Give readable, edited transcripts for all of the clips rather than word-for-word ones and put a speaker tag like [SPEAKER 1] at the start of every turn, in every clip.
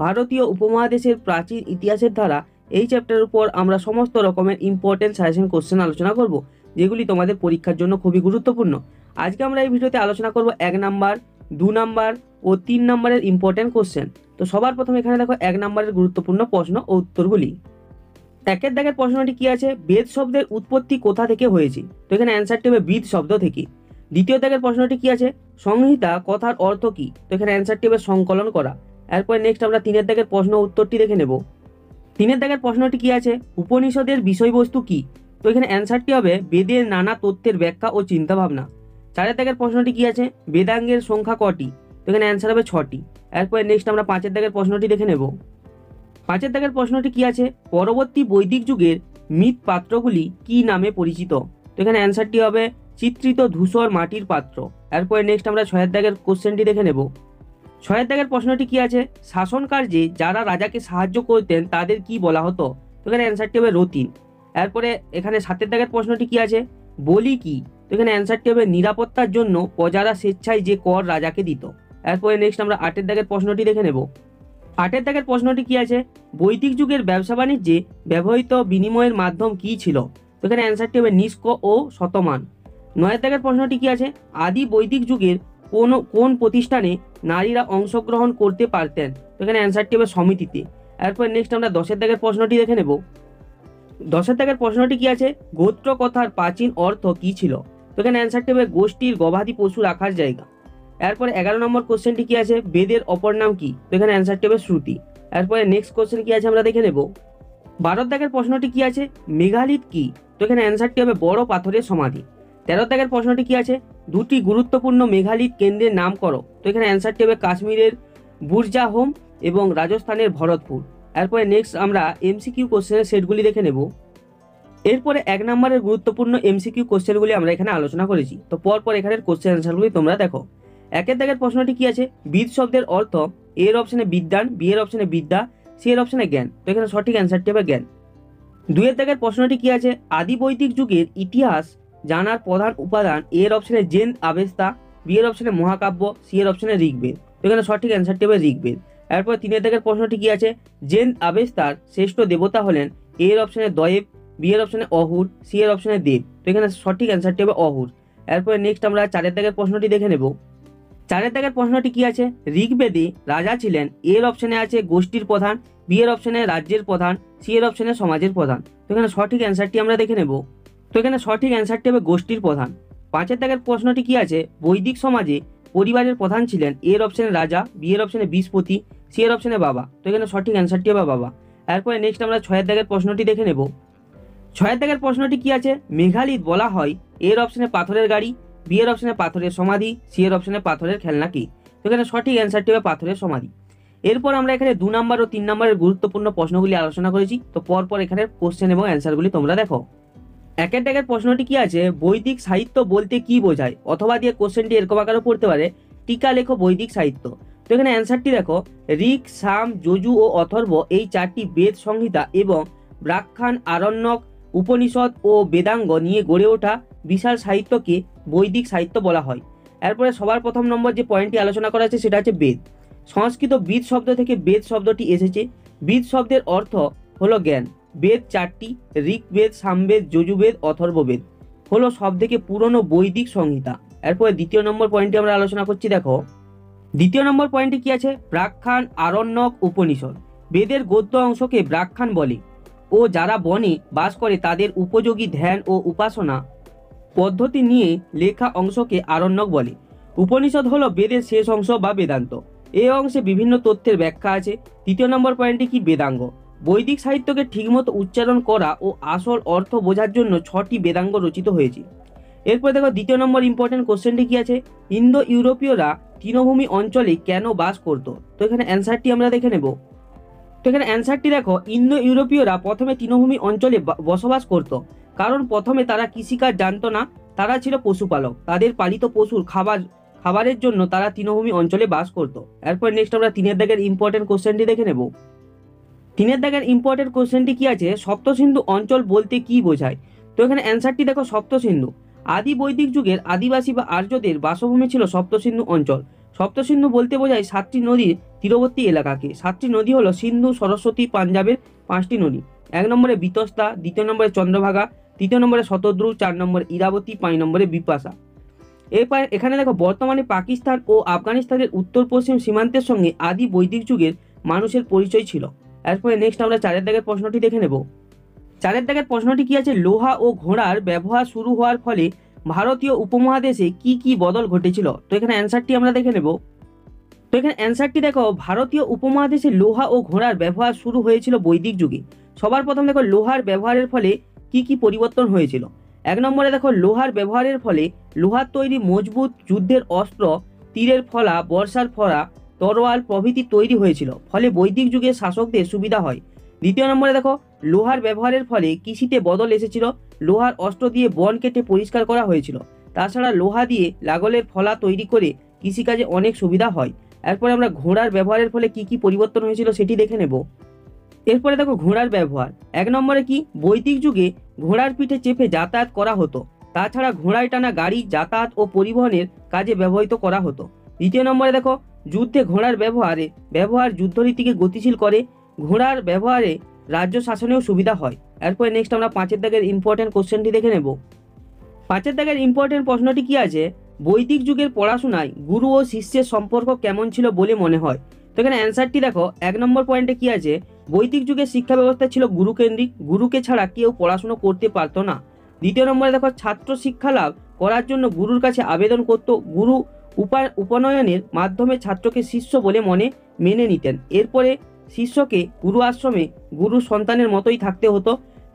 [SPEAKER 1] ভারতীয় উপমহাদেশের প্রাচীন ইতিহাসের ধারা এই চ্যাপ্টারের উপর আমরা সমস্ত রকমের ইম্পর্টেন্ট সাজেশন কোশ্চেন আলোচনা করব, যেগুলি তোমাদের পরীক্ষার জন্য খুবই গুরুত্বপূর্ণ। আজকে আমরা এই ভিডিওতে আলোচনা করব 1 নাম্বার, 2 নাম্বার ও 3 নাম্বারের ইম্পর্টেন্ট কোশ্চেন। তো সবার প্রথমে এখানে দেখো 1 নাম্বারের গুরুত্বপূর্ণ প্রশ্ন ও উত্তরগুলি। একের দাগের প্রশ্নটি কি আছে, বেদ শব্দের উৎপত্তি কোথা থেকে হয়েছে? তো এখানে অ্যান্সারটি হবে বিদ শব্দ থেকে। দ্বিতীয় দাগের প্রশ্নটি কি আছে, সংহিতা কথার অর্থ কি? তো এখানে অ্যান্সারটি হবে সংকলন করা। এরপর নেক্সট আমরা 3 দাগের প্রশ্ন উত্তরটি দেখে নেব। 3 দাগের প্রশ্নটি কি আছে, উপনিষদের বিষয়বস্তু কি? তো এখানে অ্যান্সারটি হবে বেদের নানা তথ্যের ব্যাখ্যা ও চিন্তাভাবনা। 4 দাগের প্রশ্নটি কি আছে, বেদাঙ্গের সংখ্যা কটি? তো এখানে অ্যান্সার হবে 6টি। এরপর নেক্সট আমরা 5 দাগের প্রশ্নটি দেখে নেব। 5 দাগের প্রশ্নটি কি আছে, পরবর্তী বৈদিক যুগের মৃৎ পাত্রগুলি কি নামে পরিচিত? তো এখানে অ্যান্সারটি হবে চিত্রিত ধূসর মাটির পাত্র। এরপরে নেক্সট আমরা 6 দাগের কোশ্চেনটি দেখে নেব। 6 দাগের প্রশ্নটি কি আছে, শাসন কার্যে যারা রাজাকে সাহায্য করতেন তাদের কি বলা হতো? তো এখানে অ্যান্সারটি হবে রতিন। এরপরে এখানে 7 দাগের প্রশ্নটি কি আছে, বলি কি? তো এখানে অ্যান্সারটি হবে নিরাপত্তার জন্য প্রজারা স্বেচ্ছায় যে কর রাজাকে দিত। এরপরে নেক্সট আমরা 8 দাগের প্রশ্নটি দেখে নেব। 8 দাগের প্রশ্নটি কি আছে, বৈদিক যুগের ব্যবসা বাণিজ্যে ব্যবহৃত বিনিময়ের মাধ্যম কি ছিল? তো এখানে অ্যান্সারটি হবে নিষ্ক ও শতমান। 9 দাগের প্রশ্নটি কি আছে, আদি বৈদিক যুগের কোন প্রতিষ্ঠানে নারীরা অংশগ্রহণ করতে পারতেন? তো এখানে অ্যান্সারটি হবে সমিতিতে। এরপর নেক্সট আমরা 10 দাগের প্রশ্নটি দেখে নেব। 10 দাগের প্রশ্নটি কি আছে, গোত্র কথার প্রাচীন অর্থ কি ছিল? তো এখানে অ্যান্সারটি হবে গোষ্ঠীর গবাদি পশু রাখার জায়গা। এরপরে 11 নম্বর কোশ্চেনটি কি আছে, বেদের অপর নাম কি? তো এখানে অ্যান্সারটি হবে শ্রুতি। এরপরে নেক্সট কোশ্চেন কি আছে আমরা দেখে নেব। 12 দাগের প্রশ্নটি কি আছে, মেঘালিত কি? তো এখানে অ্যান্সারটি হবে বড় পাথরের সমাধি। 13 দাগের প্রশ্নটি কি আছে, দুটি গুরুত্বপূর্ণ মেঘালিত কেন্দ্রের নাম করো? তো এখানে অ্যান্সারটি হবে কাশ্মীরের বুরজাহোম এবং রাজস্থানের ভরতপুর। এরপরে নেক্সট আমরা এমসিকিউ কোশ্চেনের সেটগুলি দেখে নেব। এরপরে 1 নম্বরের গুরুত্বপূর্ণ এমসিকিউ কোশ্চেনগুলি আমরা এখানে আলোচনা করেছি। তো পরপর এখানের কোশ্চেন অ্যান্সারগুলি তোমরা দেখো। 1 দাগের প্রশ্নটি কি আছে, বিদ শব্দের অর্থ এর অপশনে বিদ্যান, বি এর অপশনে বিদ্যা, সি এর অপশনে জ্ঞান। তো এখানে সঠিক অ্যান্সারটি হবে জ্ঞান। 2 দাগের প্রশ্নটি কি আছে, আদি বৈদিক যুগের ইতিহাস জানার প্রধান উপাদান, এর অপশনে জেন আবেস্তা, বি এর অপশনে মহাকাব্য, সি এর অপশনে ঋগ্বেদ। তো এখানে সঠিক অ্যান্সারটি হবে ঋগ্বেদ। এরপর 3 দাগের প্রশ্নটি কি আছে, জেন আবেস্তার শ্রেষ্ঠ দেবতা হলেন, এর অপশনে দয়েব, বি এর অপশনে অহুর, সি এর অপশনে দেব। তো এখানে সঠিক অ্যান্সারটি হবে অহুর। এরপরে নেক্সট আমরা 4 দাগের প্রশ্নটি দেখে নেব। 4 দাগের প্রশ্নটি কি আছে, ঋগ্বেদে রাজা ছিলেন, এর অপশনে আছে গোষ্ঠীর প্রধান, বি এর অপশনে রাজ্যের প্রধান, সি এর অপশনে সমাজের প্রধান। তো এখানে সঠিক অ্যান্সারটি আমরা দেখে নেব। তো এখানে সঠিক অ্যান্সারটি হবে গোষ্ঠীর প্রধান। 5 দাগের প্রশ্নটি কি আছে, বৈদিক সমাজে পরিবারের প্রধান ছিলেন, এর অপশনে রাজা, বি এর অপশনে বৃহস্পতি, সি এর অপশনে বাবা। তো এখানে সঠিক অ্যান্সারটি হবে বাবা। এরপরে নেক্সট আমরা 6 দাগের প্রশ্নটি দেখে নেব। 6 দাগের প্রশ্নটি কি আছে, মেঘালিত বলা হয়, এর অপশনে পাথরের গাড়ি, বি এর অপশনে পাথরের সমাধি, সি এর অপশনে পাথরের খেলনা কি? তো এখানে সঠিক অ্যান্সারটি হবে পাথরের সমাধি। এরপর আমরা এখানে 2 নম্বর ও 3 নম্বরের গুরুত্বপূর্ণ প্রশ্নগুলি আলোচনা করেছি। তো পরপর এখানে কোশ্চেন এবং অ্যান্সারগুলি তোমরা দেখো। 1 দাগের প্রশ্নটি কি আছে, বৈদিক সাহিত্য বলতে কি বোঝায়? অথবা দিয়ে কোশ্চেনটি এরকম আকারে পড়তে পারে, টিকা লেখো বৈদিক সাহিত্য। তো এখানে অ্যান্সারটি দেখো, ঋক, সাম, যজু ও অথর্ব এই 4টি বেদ সংহিতা এবং ব্রাহ্মণ, আরণ্যক, উপনিষদ ও বেদাঙ্গ নিয়ে গড়ে ওঠা বিশাল সাহিত্যকে বৈদিক সাহিত্য বলা হয়। এরপরে সবার প্রথম নম্বর যে পয়েন্টটি আলোচনা করা আছে সেটা হচ্ছে বেদ। সংস্কৃত বিদ শব্দ থেকে বেদ শব্দটি এসেছে। বিদ শব্দের অর্থ হলো জ্ঞান। বেদ 4টি, ঋগ্বেদ, সামবেদ, যজুর্বেদ, অথর্ববেদ হলো সব থেকে পুরনো বৈদিক সংহিতা। এরপরে দ্বিতীয় নম্বর পয়েন্টটি আমরা আলোচনা করছি, দেখো দ্বিতীয় নম্বর পয়েন্টে কি আছে, ব্রাহ্মণ, আরণ্যক, উপনিষদ। বেদের গদ্য অংশকে ব্রাহ্মণ বলে ও যারা বনে বাস করে তাদের উপযোগী ধ্যান ও উপাসনা পদ্ধতি নিয়ে লেখা অংশকে আরণ্যক বলে। উপনিষদ হলো বেদের শেষ অংশ বা বেদান্ত। এই অংশে বিভিন্ন তথ্যের ব্যাখ্যা আছে। তৃতীয় নম্বর পয়েন্টটি কি, বেদাঙ্গ। বৈদিক সাহিত্যকে ঠিকমতো উচ্চারণ করা ও আসল অর্থ বোঝার জন্য 6টি বেদাঙ্গ রচিত হয়েছে। এরপর দেখো দ্বিতীয় নম্বর ইম্পর্টেন্ট কোশ্চেনটি কি আছে, ইন্দো ইউরোপীয়রা তৃণভূমি অঞ্চলে কেন বাস করত? তো এখানে অ্যান্সারটি আমরা দেখে নেব। তো এখানে অ্যান্সারটি দেখো, ইন্দো ইউরোপীয়রা প্রথমে তৃণভূমি অঞ্চলে বসবাস করত, কারণ প্রথমে তারা কৃষিকাজ জানতো না, তারা ছিল পশুপালক। তাদের পালিত পশুর খাবারের জন্য তারা তৃণভূমি অঞ্চলে বাস করত। এরপর নেক্সট আমরা 3 দাগের ইম্পর্টেন্ট কোশ্চেনটি দেখে নেব। 3 দাগের ইম্পর্টেন্ট কোশ্চেনটি কি আছে, সপ্তসিন্ধু অঞ্চল বলতে কি বোঝায়? তো এখানে অ্যান্সারটি দেখো, সপ্তসিন্ধু আদি বৈদিক যুগের আদিবাসী বা আর্যদের বাসভূমি ছিল সপ্তসিন্ধু অঞ্চল। সপ্তসিন্ধু বলতে বোঝায় 7টি নদীর তীরবর্তী এলাকাকে। 7টি নদী হলো সিন্ধু, সরস্বতী, পাঞ্জাবের 5টি নদী। 1 নম্বরে বিতস্তা, 2 নম্বরে চন্দ্রভাগা, 3 নম্বরে শতদ্রু, 4 নম্বরে ইরাবতী, 5 নম্বরে বিপাশা। এরপর এখানে দেখো বর্তমানে পাকিস্তান ও আফগানিস্তানের উত্তর পশ্চিম সীমান্তের সঙ্গে আদি বৈদিক যুগের মানুষের পরিচয় ছিল। এরপরে নেক্সট আমরা 4 দাগের প্রশ্নটি দেখে নেব। 4 দাগের প্রশ্নটি কি আছে, লোহা ও ঘোড়ার ব্যবহার শুরু হওয়ার ফলে ভারতীয় উপমহাদেশে কি কি বদল ঘটেছিল? তো এখানে অ্যান্সারটি আমরা দেখে নেব। তো এখানে অ্যান্সারটি দেখো, ভারতীয় উপমহাদেশে লোহা ও ঘোড়ার ব্যবহার শুরু হয়েছিল বৈদিক যুগে। সবার প্রথম দেখো লোহার ব্যবহারের ফলে কি কি পরিবর্তন হয়েছিল। 1 নম্বরে দেখো লোহার ব্যবহারের ফলে লোহার তৈরি মজবুত যুদ্ধের অস্ত্র, তীরের ফলা, বর্ষার ফলা, তরোয়াল প্রভৃতি তৈরি হয়েছিল, ফলে বৈদিক যুগে শাসকদের সুবিধা হয়। 2 নম্বরে দেখো লোহার ব্যবহারের ফলে কৃষিতে বদল এসেছিল, লোহার অস্ত্র দিয়ে বন কেটে পরিষ্কার করা হয়েছিল। তাছাড়া লোহা দিয়ে লাঙলের ফলা তৈরি করে কৃষিকাজে অনেক সুবিধা হয়। এরপরে আমরা ঘোড়ার ব্যবহারের ফলে কি কি পরিবর্তন হয়েছিল সেটি দেখে নেব। এরপরে দেখো ঘোড়ার ব্যবহার। 1 নম্বরে কি, বৈদিক যুগে ঘোড়ার পিঠে চেপে যাতায়াত করা হতো। তাছাড়া ঘোড়ায় টানা গাড়ি যাতায়াত ও পরিবহনের কাজে ব্যবহৃত করা হতো। 2 নম্বরে দেখো যুদ্ধে ঘোড়ার ব্যবহার যুদ্ধরীতিকে গতিশীল করে। ঘোড়ার ব্যবহারে রাজ্য শাসনেও সুবিধা হয়। এরপরে নেক্সট আমরা 5 দাগের ইম্পর্টেন্ট কোশ্চেনটি দেখে নেব। 5 দাগের ইম্পর্টেন্ট প্রশ্নটি কি আছে, বৈদিক যুগের পড়াশোনায় গুরু ও শিষ্যের সম্পর্ক কেমন ছিল বলে মনে হয়? তো এখানে অ্যান্সারটি দেখো, 1 নম্বর পয়েন্টে কি আছে, বৈদিক যুগের শিক্ষা ব্যবস্থা ছিল গুরুকেন্দ্রিক, গুরুকে ছাড়া কেউ পড়াশোনা করতে পারতো না। 2 নম্বরে দেখো ছাত্র শিক্ষা লাভ করার জন্য গুরুর কাছে আবেদন করত, গুরু উপনয়নের মাধ্যমে ছাত্রকে শিষ্য বলে মেনে নিতেন। এরপরে শিষ্যকে গুরু আশ্রমে গুরু সন্তানের মতোই থাকতে হতো।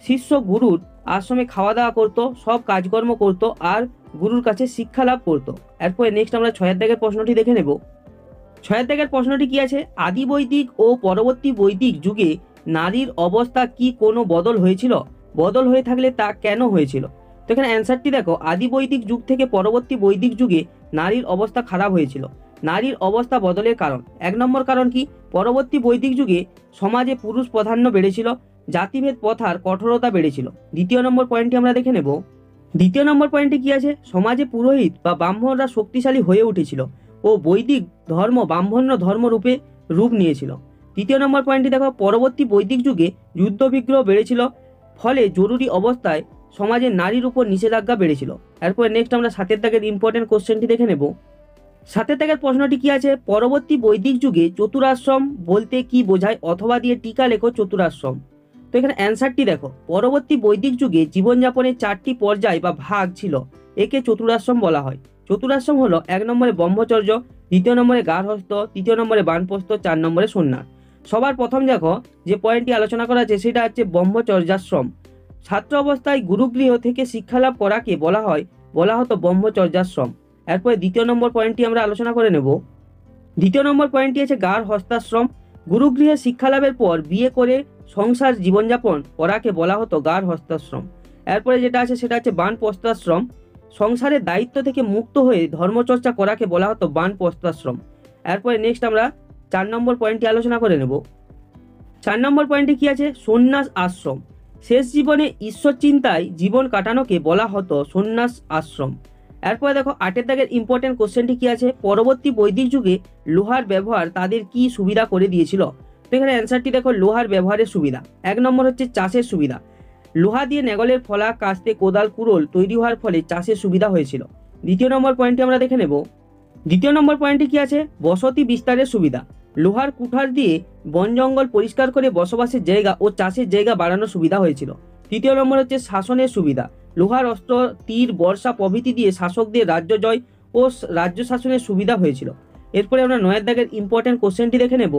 [SPEAKER 1] শিষ্য গুরুর আশ্রমে খাওয়া দাওয়া করতো, সব কাজকর্ম করতো আর গুরুর কাছে শিক্ষা লাভ করতো। এরপরে নেক্সট আমরা 6 দাগের প্রশ্নটি দেখে নেব। 6 দাগের প্রশ্নটি কি আছে, আদি বৈদিক ও পরবর্তী বৈদিক যুগে নারীর অবস্থা কি কোনো বদল হয়েছিল? বদল হয়ে থাকলে তা কেন হয়েছিল? তো এখানে অ্যান্সারটি দেখো, আদি বৈদিক যুগ থেকে পরবর্তী বৈদিক যুগে নারীর অবস্থা খারাপ হয়েছিল। নারীর অবস্থা বদলের কারণ, 1 নম্বর কারণ কি, পরবর্তী বৈদিক যুগে সমাজে পুরুষ প্রাধান্য বেড়েছিল, জাতিভেদ প্রথার কঠোরতা বেড়েছিল। 2 নম্বর পয়েন্টটি আমরা দেখে নেব। 2 নম্বর পয়েন্টে কি আছে, সমাজে পুরোহিত বা ব্রাহ্মণরা শক্তিশালী হয়ে উঠেছিল ও বৈদিক ধর্ম ব্রাহ্মণ্য ধর্ম রূপ নিয়েছিল। 3 নম্বর পয়েন্টটি দেখো, পরবর্তী বৈদিক যুগে যুদ্ধবিগ্রহ বেড়েছিল, ফলে জরুরি অবস্থায় সমাজে নারীর উপর নিষেধাজ্ঞা বেড়েছিল। এরপর নেক্সট আমরা 7 দাগের ইম্পর্টেন্ট কোশ্চেনটি দেখে নেব। 7 দাগের প্রশ্নটি কি আছে, পরবর্তী বৈদিক যুগে চতুরাশ্রম বলতে কি বোঝায়? অথবা দিয়ে টিকা লেখো চতুরাশ্রম। তো এখানে অ্যান্সারটি দেখো, পরবর্তী বৈদিক যুগে জীবনযাপনের 4টি পর্যায় বা ভাগ ছিল, একে চতুরাশ্রম বলা হয়। চতুরাশ্রম হলো 1 নম্বরে ব্রহ্মচর্য, 2 নম্বরে গার্হস্থ্য, 3 নম্বরে বানপ্রস্থ, 4 নম্বরে সন্ন্যাস। সবার প্রথম দেখো যে পয়েন্টটি আলোচনা করা আছে সেটা হচ্ছে ব্রহ্মচর্যাশ্রম। ছাত্র অবস্থায় গুরুগৃহ থেকে শিক্ষালাভ করাকে বলা হতো ব্রহ্মচর্যাশ্রম। এরপরে 2 নম্বর পয়েন্টটি আমরা আলোচনা করে নেব। 2 নম্বর পয়েন্টটি আছে গার্হস্থ্যাশ্রম। গুরুগৃহে শিক্ষালাভের পর বিয়ে করে সংসার জীবনযাপন করাকে বলা হতো গার্হস্থ্যাশ্রম। এরপরে যেটা আছে সেটা হচ্ছে বানপ্রস্থাশ্রম। সংসারের দায়িত্ব থেকে মুক্ত হয়ে ধর্মচর্চা করাকে বলা হতো বানপ্রস্থাশ্রম। এরপরে নেক্সট আমরা 4 নম্বর পয়েন্টটি আলোচনা করে নেব। 4 নম্বর পয়েন্টে কি আছে, সন্ন্যাস আশ্রম। শেষ জীবনে ঈশ্বর চিন্তায় জীবন কাটানোকে বলা হতো সন্ন্যাস আশ্রম। এরপরে দেখো 8 দাগের ইম্পর্টেন্ট কোশ্চেনটি কি আছে, পরবর্তী বৈদিক যুগে লোহার ব্যবহার তাদের কি সুবিধা করে দিয়েছিল? তো এখানে অ্যান্সারটি দেখো, লোহার ব্যবহারের সুবিধা। 1 নম্বর হচ্ছে চাষের সুবিধা। লোহা দিয়ে নেগলের ফলা, কাস্তে, কোদাল, কুড়োল তৈরি হওয়ার ফলে চাষের সুবিধা হয়েছিল। 2 নম্বর পয়েন্টটি আমরা দেখে নেব। 2 নম্বর পয়েন্টে কি আছে, বসতি বিস্তারের সুবিধা। লোহার কুঠার দিয়ে বন জঙ্গল পরিষ্কার করে বসবাসের জায়গা ও চাষের জায়গা বাড়ানোর সুবিধা হয়েছিল। 3 নম্বর হচ্ছে শাসনের সুবিধা। লোহার অস্ত্র, তীর, বর্ষা প্রভৃতি দিয়ে শাসকদের রাজ্য জয় ও রাজ্য শাসনের সুবিধা হয়েছিল। এরপরে আমরা 9 দাগের ইম্পর্টেন্ট কোশ্চেনটি দেখে নেব।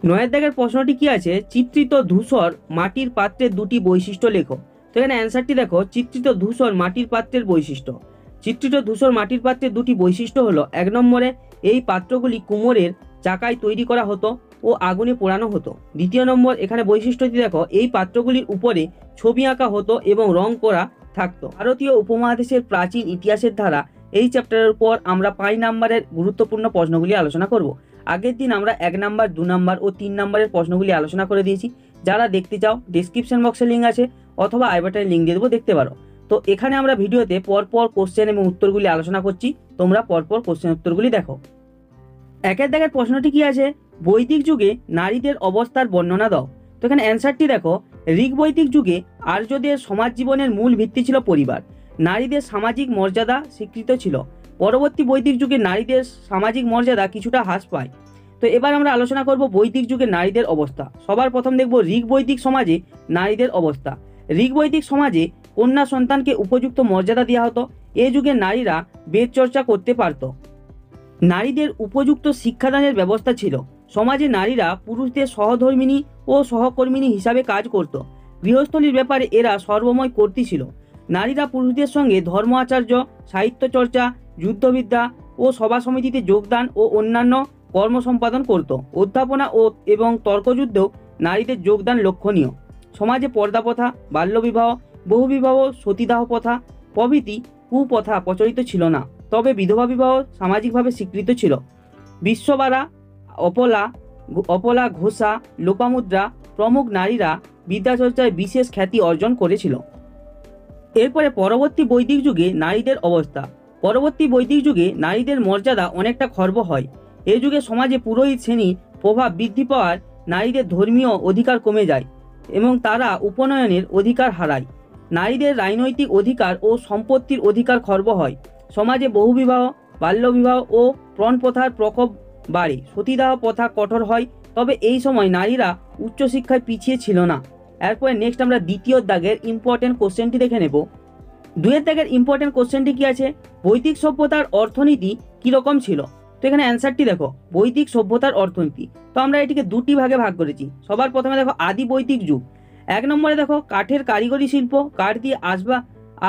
[SPEAKER 1] 9 দাগের প্রশ্নটি কি আছে, চিত্রিত ধূসর মাটির পাত্রের 2টি বৈশিষ্ট্য লেখো। তো এখানে অ্যান্সারটি দেখো, চিত্রিত ধূসর মাটির পাত্রের বৈশিষ্ট্য। চিত্রিত ধূসর মাটির পাত্রের 2টি বৈশিষ্ট্য হলো, 1 নম্বরে এই পাত্রগুলি কুমোরের চাকায় তৈরি করা হতো ও আগুনে পোড়ানো হতো। 2 নম্বর এখানে বৈশিষ্ট্যটি দেখো, এই পাত্রগুলির উপরে ছবি আঁকা হতো এবং রং করা থাকতো। ভারতীয় উপমহাদেশের প্রাচীন ইতিহাসের ধারা এই চ্যাপ্টারের উপর আমরা 5 নম্বরের গুরুত্বপূর্ণ প্রশ্নগুলি আলোচনা করব। আগের দিন আমরা 1 নম্বর, 2 নম্বর ও 3 নম্বরের প্রশ্নগুলি আলোচনা করে দিয়েছি। যারা দেখতে চাও ডেসক্রিপশন বক্সে লিঙ্ক আছে অথবা আই বাটনে লিঙ্ক দিয়ে দেবো, দেখতে পারো। তো এখানে আমরা ভিডিওতে পরপর কোশ্চেন এবং উত্তরগুলি আলোচনা করছি, তোমরা পরপর কোশ্চেন উত্তরগুলি দেখো। একের দাগের প্রশ্নটি কি আছে, বৈদিক যুগে নারীদের অবস্থার বর্ণনা দাও। তো এখানে অ্যান্সারটি দেখো, ঋগ বৈদিক যুগে আর্যদের সমাজ জীবনের মূল ভিত্তি ছিল পরিবার। নারীদের সামাজিক মর্যাদা স্বীকৃত ছিল। পরবর্তী বৈদিক যুগে নারীদের সামাজিক মর্যাদা কিছুটা হ্রাস পায়। তো এবার আমরা আলোচনা করব বৈদিক যুগে নারীদের অবস্থা। সবার প্রথম দেখব ঋগ বৈদিক সমাজে নারীদের অবস্থা। ঋগ বৈদিক সমাজে কন্যা সন্তানকে উপযুক্ত মর্যাদা দেওয়া হতো। এ যুগে নারীরা বেদ চর্চা করতে পারত। নারীদের উপযুক্ত শিক্ষাদানের ব্যবস্থা ছিল। সমাজে নারীরা পুরুষদের সহধর্মিণী ও সহকর্মিণী হিসাবে কাজ করত। গৃহস্থলীর ব্যাপারে এরা সর্বময় কর্ত্রী ছিল। নারীরা পুরুষদের সঙ্গে ধর্ম আচার্য, সাহিত্য চর্চা, যুদ্ধবিদ্যা ও সভা সমিতিতে যোগদান ও অন্যান্য কর্ম সম্পাদন করত। অধ্যাপনা এবং তর্কযুদ্ধেও নারীদের যোগদান লক্ষণীয়। সমাজে পর্দা প্রথা, বাল্যবিবাহ, বহুবিবাহ, সতীদাহ প্রথা প্রভৃতি কুপ্রথা প্রচলিত ছিল না। তবে বিধবা বিবাহ সামাজিকভাবে স্বীকৃত ছিল। বিশ্ববারা, অপলা ঘোষা, লোপামুদ্রা প্রমুখ নারীরা বিদ্যাচর্চায় বিশেষ খ্যাতি অর্জন করেছিল। এরপরে পরবর্তী বৈদিক যুগে নারীদের অবস্থা। পরবর্তী বৈদিক যুগে নারীদের মর্যাদা অনেকটা খর্ব হয়। এই যুগে সমাজে পুরোহিত শ্রেণীর প্রভাব বৃদ্ধি পাওয়ার নারীদের ধর্মীয় অধিকার কমে যায় এবং তারা উপনয়নের অধিকার হারায়। নারীদের রাজনৈতিক অধিকার ও সম্পত্তির অধিকার খর্ব হয়। সমাজে বহুবিবাহ, বাল্যবিবাহ ও প্রণপ্রথার প্রকোপ বাড়ে। সতীদাহ প্রথা কঠোর হয়। তবে এই সময় নারীরা উচ্চশিক্ষায় পিছিয়ে ছিল না। এরপরে নেক্সট আমরা দ্বিতীয় দাগের ইম্পর্টেন্ট কোশ্চেনটি দেখে নেব। দুয়ের দাগের ইম্পর্টেন্ট কোশ্চেনটি কি আছে, বৈদিক সভ্যতার অর্থনীতি কীরকম ছিল। তো এখানে অ্যান্সারটি দেখো, বৈদিক সভ্যতার অর্থনীতি। তো আমরা এটিকে দুটি ভাগে ভাগ করেছি। সবার প্রথমে দেখো আদি বৈদিক যুগ। এক নম্বরে দেখো কাঠের কারিগরি শিল্প, কাঠ দিয়ে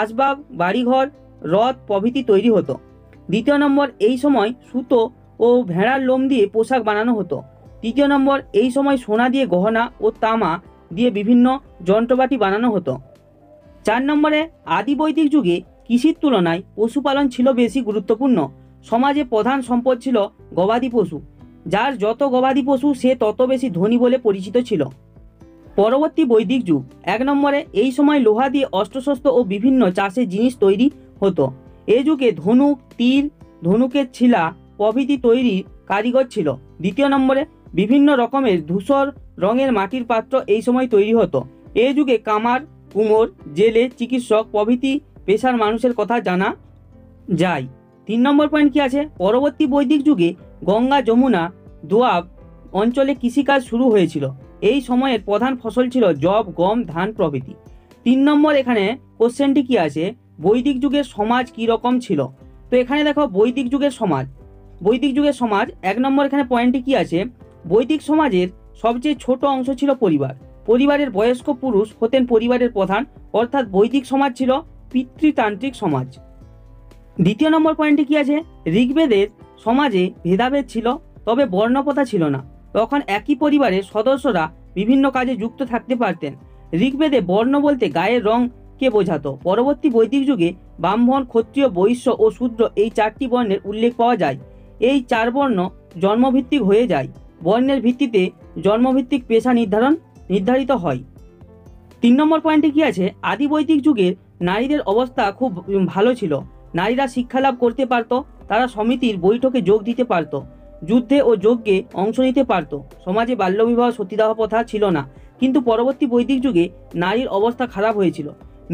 [SPEAKER 1] আসবাব, বাড়িঘর, রথ প্রভৃতি তৈরি হতো। দ্বিতীয় নম্বর, এই সময় সুতো ও ভেড়ার লোম দিয়ে পোশাক বানানো হতো। তৃতীয় নম্বর, এই সময় সোনা দিয়ে গহনা ও তামা দিয়ে বিভিন্ন যন্ত্রপাতি বানানো হতো। 4 নম্বরে, আদি বৈদিক যুগে কৃষির তুলনায় পশুপালন ছিল বেশি গুরুত্বপূর্ণ। সমাজে প্রধান সম্পদ ছিল গবাদি পশু। যার যত গবাদি পশু সে তত বেশি ধনী বলে পরিচিত ছিল। পরবর্তী বৈদিক যুগ। 1 নম্বরে, এই সময় লোহা দিয়ে অস্ত্রশস্ত্র ও বিভিন্ন চাষের জিনিস তৈরি হতো। এই যুগে ধনুক, তীর, ধনুকের ছিলা প্রভৃতি তৈরির কারিগর ছিল। দ্বিতীয় নম্বরে, বিভিন্ন রকমের ধূসর রঙের মাটির পাত্র এই সময় তৈরি হতো। এই যুগে কামার, কুমোর, জেলে, চিকিৎসক প্রভৃতি পেশার মানুষের কথা জানা যায়। 3 নম্বর পয়েন্ট কি আছে, পরবর্তী বৈদিক যুগে গঙ্গা, যমুনা, দোয়াব অঞ্চলে কৃষিকাজ শুরু হয়েছিল। এই সময়ের প্রধান ফসল ছিল যব, গম, ধান প্রভৃতি। 3 নম্বর এখানে কোশ্চেনটি কি আছে, বৈদিক যুগের সমাজ কি রকম ছিল। তো এখানে দেখো বৈদিক যুগের সমাজ। 1 নম্বর এখানে পয়েন্টটি কি আছে, বৈদিক সমাজের সবচেয়ে ছোট অংশ ছিল পরিবার। পরিবারের বয়স্ক পুরুষ হতেন পরিবারের প্রধান, অর্থাৎ বৈদিক সমাজ ছিল পিতৃতান্ত্রিক সমাজ। 2 নম্বর পয়েন্টে কি আছে, ঋগ্বেদের সমাজে ভেদাভেদ ছিল, তবে বর্ণপ্রথা ছিল না। তখন একই পরিবারের সদস্যরা বিভিন্ন কাজে যুক্ত থাকতে পারতেন। ঋগ্বেদে বর্ণ বলতে গায়ের রংকে বোঝাতো। পরবর্তী বৈদিক যুগে ব্রাহ্মণ, ক্ষত্রিয়, বৈশ্য ও শূদ্র এই 4টি বর্ণের উল্লেখ পাওয়া যায়। এই 4 বর্ণ জন্মভিত্তিক হয়ে যায়। বর্ণের ভিত্তিতে জন্মভিত্তিক পেশা নির্ধারিত হয়। 3 নম্বর পয়েন্টে কি আছে, আদি বৈদিক যুগের নারীদের অবস্থা খুব ভালো ছিল। নারীরা শিক্ষা লাভ করতে পারত, তারা সমিতির বৈঠকে যোগ দিতে পারত, যুদ্ধে ও যজ্ঞে অংশ নিতে পারত। সমাজে বাল্যবিবাহ, সতীদাহ প্রথা ছিল না। কিন্তু পরবর্তী বৈদিক যুগে নারীর অবস্থা খারাপ হয়েছিল।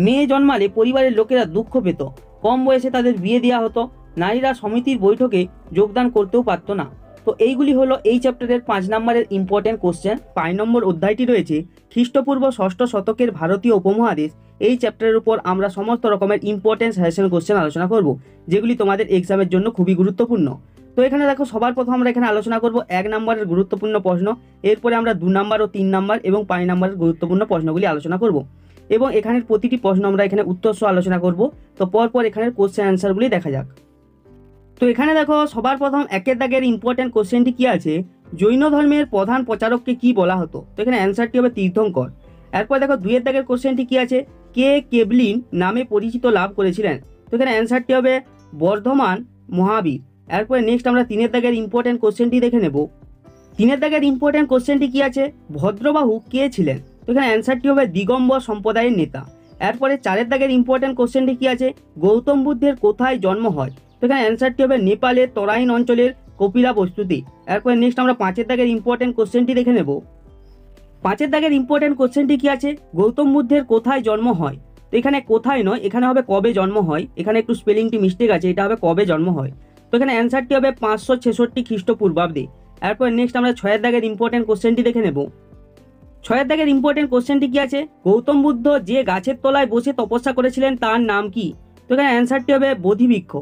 [SPEAKER 1] মেয়ে জন্মালে পরিবারের লোকেরা দুঃখ পেত, কম বয়সে তাদের বিয়ে দেওয়া হতো, নারীরা সমিতির বৈঠকে যোগদান করতেও পারত না। তো এইগুলি হলো এই চ্যাপ্টারের 5 নম্বরের ইম্পর্টেন্ট কোশ্চেন। 5 নম্বর অধ্যায়টি রয়েছে খ্রিস্টপূর্ব 6ষ্ঠ শতকের ভারতীয় উপমহাদেশ। এই চ্যাপ্টারের উপর আমরা সমস্ত রকমের ইম্পর্টেন্ট সাজেশন কোশ্চেন আলোচনা করব, যেগুলি তোমাদের এক্সামের জন্য খুবই গুরুত্বপূর্ণ। তো এখানে দেখো সবার প্রথম আমরা এখানে আলোচনা করব 1 নম্বরের গুরুত্বপূর্ণ প্রশ্ন। এরপরে আমরা 2 নম্বর ও 3 নম্বর এবং 5 নম্বরের গুরুত্বপূর্ণ প্রশ্নগুলি আলোচনা করব এবং এখানের প্রতিটি প্রশ্ন আমরা এখানে উত্তর সহ আলোচনা করব। তো পরপর এখানের কোশ্চেন অ্যান্সারগুলি দেখা যাক। তো এখানে দেখো সবার প্রথম 1 দাগের ইম্পর্টেন্ট কোশ্চেনটি কি আছে, জৈন ধর্মের প্রধান প্রচারককে কি বলা হতো। তো এখানে অ্যান্সারটি হবে তীর্থঙ্কর। এরপর দেখো 2 দাগের কোশ্চেনটি কি আছে, কে কেবলিন নামে পরিচিত লাভ করেছিলেন। তো এখানে অ্যান্সারটি হবে বর্ধমান মহাবীর। এরপরে নেক্সট আমরা 3 দাগের ইম্পর্টেন্ট কোশ্চেনটি দেখে নেব। 3 দাগের ইম্পর্টেন্ট কোশ্চেনটি কি আছে, ভদ্রবাহু কে ছিলেন। তো এখানে অ্যান্সারটি হবে দিগম্বর সম্প্রদায়ের নেতা। এরপরে 4 দাগের ইম্পর্টেন্ট কোশ্চেনটি কি আছে, গৌতম বুদ্ধের কোথায় জন্ম হয়। তো এখানে অ্যান্সারটি হবে নেপালের তরাইন অঞ্চলের কপিলা বস্তুতি। এরপরে নেক্সট আমরা 5 দাগের ইম্পর্টেন্ট কোশ্চেনটি দেখে নেব। 5 দাগের ইম্পর্টেন্ট কোশ্চেনটি কি আছে, গৌতম বুদ্ধের কোথায় জন্ম হয়? তো এখানে কোথায় নয়, এখানে হবে কবে জন্ম হয়। এখানে একটু স্পেলিংটি মিস্টেক আছে, এটা হবে কবে জন্ম হয়। তো এখানে অ্যান্সারটি হবে 566 খ্রিস্টপূর্বাব্দে। এরপর নেক্সট আমরা 6 দাগের ইম্পর্টেন্ট কোশ্চেনটি দেখে নেব। 6 দাগের ইম্পর্টেন্ট কোশ্চেনটি কি আছে, গৌতম বুদ্ধ যে গাছের তলায় বসে তপস্যা করেছিলেন তার নাম কি? তো এখানে অ্যান্সারটি হবে বোধিবৃক্ষ।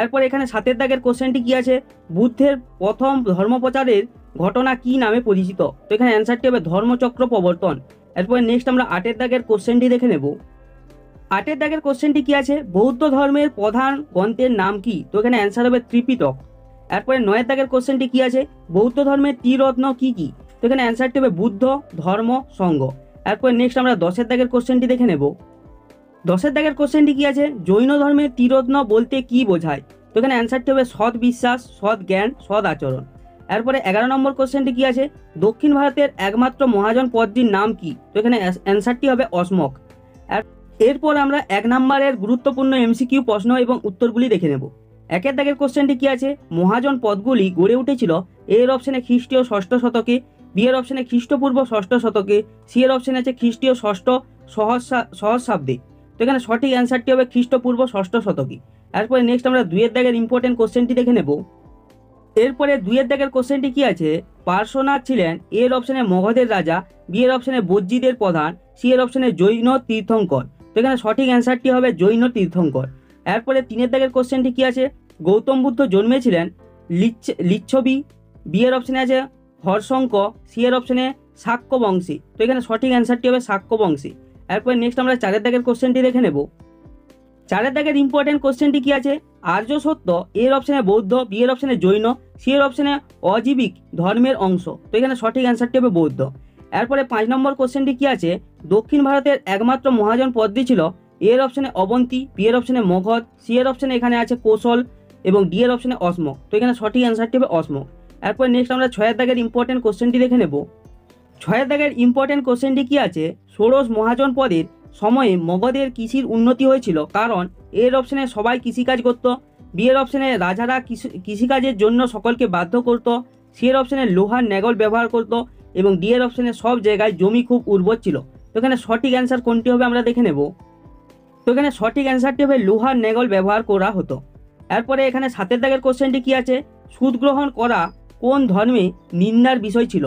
[SPEAKER 1] এরপর এখানে 7 দাগের কোশ্চেনটি কি আছে, বুদ্ধের প্রথম ধর্মপ্রচারের ঘটনা কি নামে পরিচিত? তো এখানে অ্যান্সারটি হবে ধর্মচক্র প্রবর্তন। এরপর নেক্সট আমরা 8 দাগের কোশ্চেনটি দেখে নেব। 8 দাগের কোশ্চেনটি কি আছে, বৌদ্ধ ধর্মের প্রধান গ্রন্থের নাম কি? তো এখানে অ্যান্সার হবে ত্রিপিটক। এরপরে 9 দাগের কোশ্চেনটি কি আছে, বৌদ্ধ ধর্মের ত্রিরত্ন কি কি? তো এখানে অ্যান্সারটি হবে বুদ্ধ, ধর্ম, সংঘ। এরপর নেক্সট আমরা 10 দাগের কোশ্চেনটি দেখে নেব। 10 দাগের কোশ্চেনটি কি আছে, জৈন ধর্মের ত্রিরত্ন বলতে কি বোঝায়? তো এখানে অ্যান্সারটি হবে সৎ বিশ্বাস, সৎ জ্ঞান, সৎ আচরণ। এরপরে 11 নম্বর কোশ্চেনটি কি আছে, দক্ষিণ ভারতের একমাত্র মহাজন পদটির নাম কি? তো এখানে অ্যান্সারটি হবে অসমক। এরপর আমরা 1 নম্বরের গুরুত্বপূর্ণ এমসিকিউ প্রশ্ন এবং উত্তরগুলি দেখে নেব। 1 দাগের কোশ্চেনটি কি আছে, মহাজন পদগুলি গড়ে উঠেছিল এর অপশনে খ্রিস্টীয় 6ষ্ঠ শতকে, বি এর অপশনে খ্রিস্টপূর্ব 6ষ্ঠ শতকে, সি এর অপশনে আছে খ্রিস্টীয় 6ষ্ঠ সহস্রাব্দে। তো এখানে সঠিক অ্যান্সারটি হবে খ্রিস্টপূর্ব 6ষ্ঠ শতকে। এরপরে নেক্সট আমরা 2 দাগের ইম্পর্টেন্ট কোশ্চেনটি দেখে নেব। এরপরে 2 দাগের কোশ্চেনটি কি আছে, পার্শ্বনাথ ছিলেন এর অপশনে মগধের রাজা, বি এর অপশনে বজ্জীদের প্রধান, সি এর অপশনে জৈন তীর্থঙ্কর। তো এখানে সঠিক অ্যান্সারটি হবে জৈন তীর্থঙ্কর। এরপরে 3 দাগের কোশ্চেনটি কি আছে, গৌতম বুদ্ধ জন্মেছিলেন লিচ্ছবি, বি এর অপশনে আছে হর্ষঙ্ক, সি এর অপশনে শাক্য বংশী। তো এখানে সঠিক অ্যান্সারটি হবে শাক্য বংশী। এরপরে নেক্সট আমরা 4 দাগের কোশ্চেনটি দেখে নেব। 4 দাগের ইম্পর্টেন্ট কোশ্চেনটি কি আছে, আর্য সত্য এর অপশনে বৌদ্ধ, বি এর অপশনে জৈন, সি এর অপশনে অজীবিক ধর্মের অংশ। তো এখানে সঠিক অ্যান্সারটি হবে বৌদ্ধ। এরপরে 5 নম্বর কোশ্চেনটি কি আছে, দক্ষিণ ভারতের একমাত্র মহাজন পদটি ছিল এর অপশনে অবন্তী, বি এর অপশনে মগধ, সি এর অপশনে এখানে আছে কৌশল এবং ডি এর অপশনে অসমক। তো এখানে সঠিক অ্যান্সারটি হবে অসমক। এরপর নেক্সট আমরা 6 দাগের ইম্পর্টেন্ট কোশ্চেনটি দেখে নেব। 6 দাগের ইম্পর্টেন্ট কোশ্চেনটি কি আছে, ষোড়শ মহাজন পদের সময়ে মগধের কৃষির উন্নতি হয়েছিল কারণ এর অপশনে সবাই কৃষিকাজ করত, বি এর অপশনে রাজারা কৃষিকাজের জন্য সকলকে বাধ্য করত, সি এর অপশনে লোহার নেগল ব্যবহার করত এবং ডি এর অপশনে সব জায়গায় জমি খুব উর্বর ছিল। তো এখানে সঠিক অ্যান্সার কোনটি হবে আমরা দেখে নেব। তো এখানে সঠিক অ্যান্সারটি হবে লোহার নেগল ব্যবহার করা হতো। এরপরে এখানে 7 দাগের কোশ্চেনটি কি আছে, সুদ গ্রহণ করা কোন ধর্মে নিন্দার বিষয় ছিল?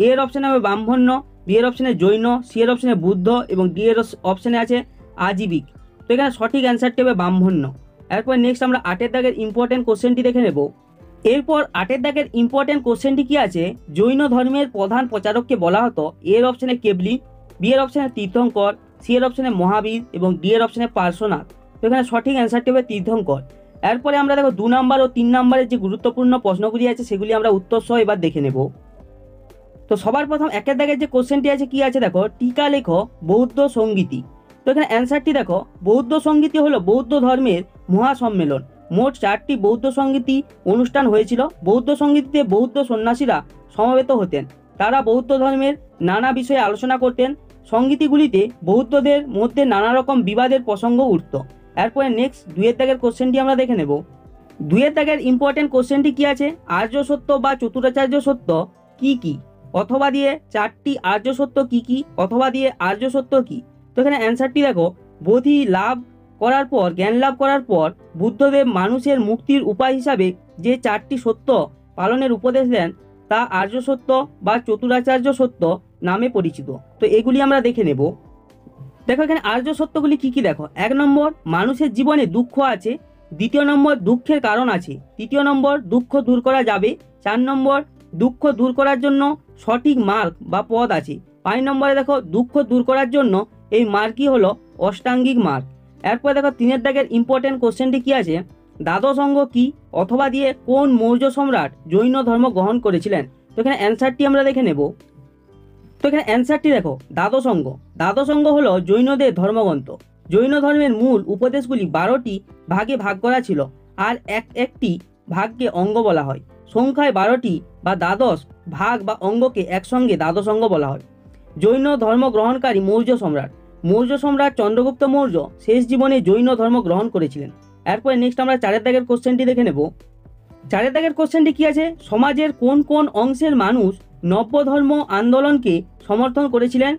[SPEAKER 1] এর অপশনে হবে ব্রাহ্মণ্য, বি এর অপশনে জৈন, সি এর অপশনে বুদ্ধ এবং ডি এর অপশনে আছে আজীবিক। তো এখানে সঠিক অ্যান্সারটি হবে ব্রাহ্মণ্য। এরপর নেক্সট আমরা 8 দাগের ইম্পর্টেন্ট কোশ্চেনটি দেখে নেব। এরপর 8 দাগের ইম্পর্টেন্ট কোশ্চেনটি কি আছে, জৈন ধর্মের প্রধান প্রচারককে বলা হতো এর অপশনে কেবলি, বি এর অপশনে তীর্থঙ্কর, সি এর অপশনে মহাবীর এবং ডি এর অপশনে পার্শ্বনাথ। তো এখানে সঠিক অ্যান্সারটি হবে তীর্থঙ্কর। এরপরে আমরা দেখো 2 নম্বর ও 3 নম্বরের যে গুরুত্বপূর্ণ প্রশ্নগুলি আছে সেগুলি আমরা উত্তর সহ এবার দেখে নেব। তো সবার প্রথম 1 দাগের যে কোশ্চেনটি আছে কি আছে দেখো, টিকা লেখো বৌদ্ধ সঙ্গীতি। তো এখানে অ্যান্সারটি দেখো, বৌদ্ধ সঙ্গীতি হলো বৌদ্ধ ধর্মের মহাসম্মেলন। মোট 4টি বৌদ্ধ সঙ্গীতি অনুষ্ঠান হয়েছিল। বৌদ্ধ সঙ্গীতিতে বৌদ্ধ সন্ন্যাসীরা সমবেত হতেন, তারা বৌদ্ধ ধর্মের নানা বিষয়ে আলোচনা করতেন। সঙ্গীতিগুলিতে বৌদ্ধদের মধ্যে নানা রকম বিবাদের প্রসঙ্গ উঠত। এরপরে নেক্সট 2 দাগের কোশ্চেনটি আমরা দেখে নেব। 2 দাগের ইম্পর্টেন্ট কোশ্চেনটি কি আছে, আর্য সত্য বা চতুরাচার্য সত্য কি কি? অথবা দিয়ে 4টি আর্য সত্য কি কি, অথবা দিয়ে আর্য সত্য কি? তো এখানে অ্যান্সারটি দেখো, বোধি লাভ করার পর, জ্ঞান লাভ করার পর বুদ্ধদেব মানুষের মুক্তির উপায় হিসাবে যে 4টি সত্য পালনের উপদেশ দেন তা আর্য সত্য বা চতুরাচার্য সত্য নামে পরিচিত। তো এগুলি আমরা দেখে নেব। দেখো এখানে আর্য সত্যগুলি কি কি দেখো, 1 নম্বর মানুষের জীবনে দুঃখ আছে, 2 নম্বর দুঃখের কারণ আছে, 3 নম্বর দুঃখ দূর করা যাবে, 4 নম্বর দুঃখ দূর করার জন্য সঠিক মার্গ বা পথ আছে, 5 নম্বরে দেখো দুঃখ দূর করার জন্য এই মার্গই হলো অষ্টাঙ্গিক মার্গ। এরপর দেখো 3 দাগের ইম্পর্টেন্ট কোশ্চেনটি কি আছে, দ্বাদশ অঙ্গ কি, অথবা দিয়ে কোন মৌর্য সম্রাট জৈন ধর্ম গ্রহণ করেছিলেন? তো এখানে অ্যান্সারটি আমরা দেখে নেব। তো এখানে অ্যান্সারটি দেখো, দ্বাদশ অঙ্গ। দ্বাদশ অঙ্গ হলো জৈনদের ধর্মগ্রন্থ। জৈন ধর্মের মূল উপদেশগুলি 12টি ভাগে ভাগ করা ছিল, আর একটি ভাগকে অঙ্গ বলা হয়। সংখ্যায় 12টি বা দ্বাদশ ভাগ বা অঙ্গকে একসঙ্গে দ্বাদশ অঙ্গ বলা হয়। জৈন ধর্ম গ্রহণকারী মৌর্য সম্রাট। মৌর্য সম্রাট চন্দ্রগুপ্ত মৌর্য শেষ জীবনে জৈন ধর্ম গ্রহণ করেছিলেন। এরপরে নেক্সট আমরা 4 দাগের কোশ্চেনটি দেখে নেব। চারের দাগের কোশ্চেনটি কি আছে, সমাজের কোন কোন অংশের মানুষ নব্য ধর্ম আন্দোলনকে সমর্থন করেছিলেন,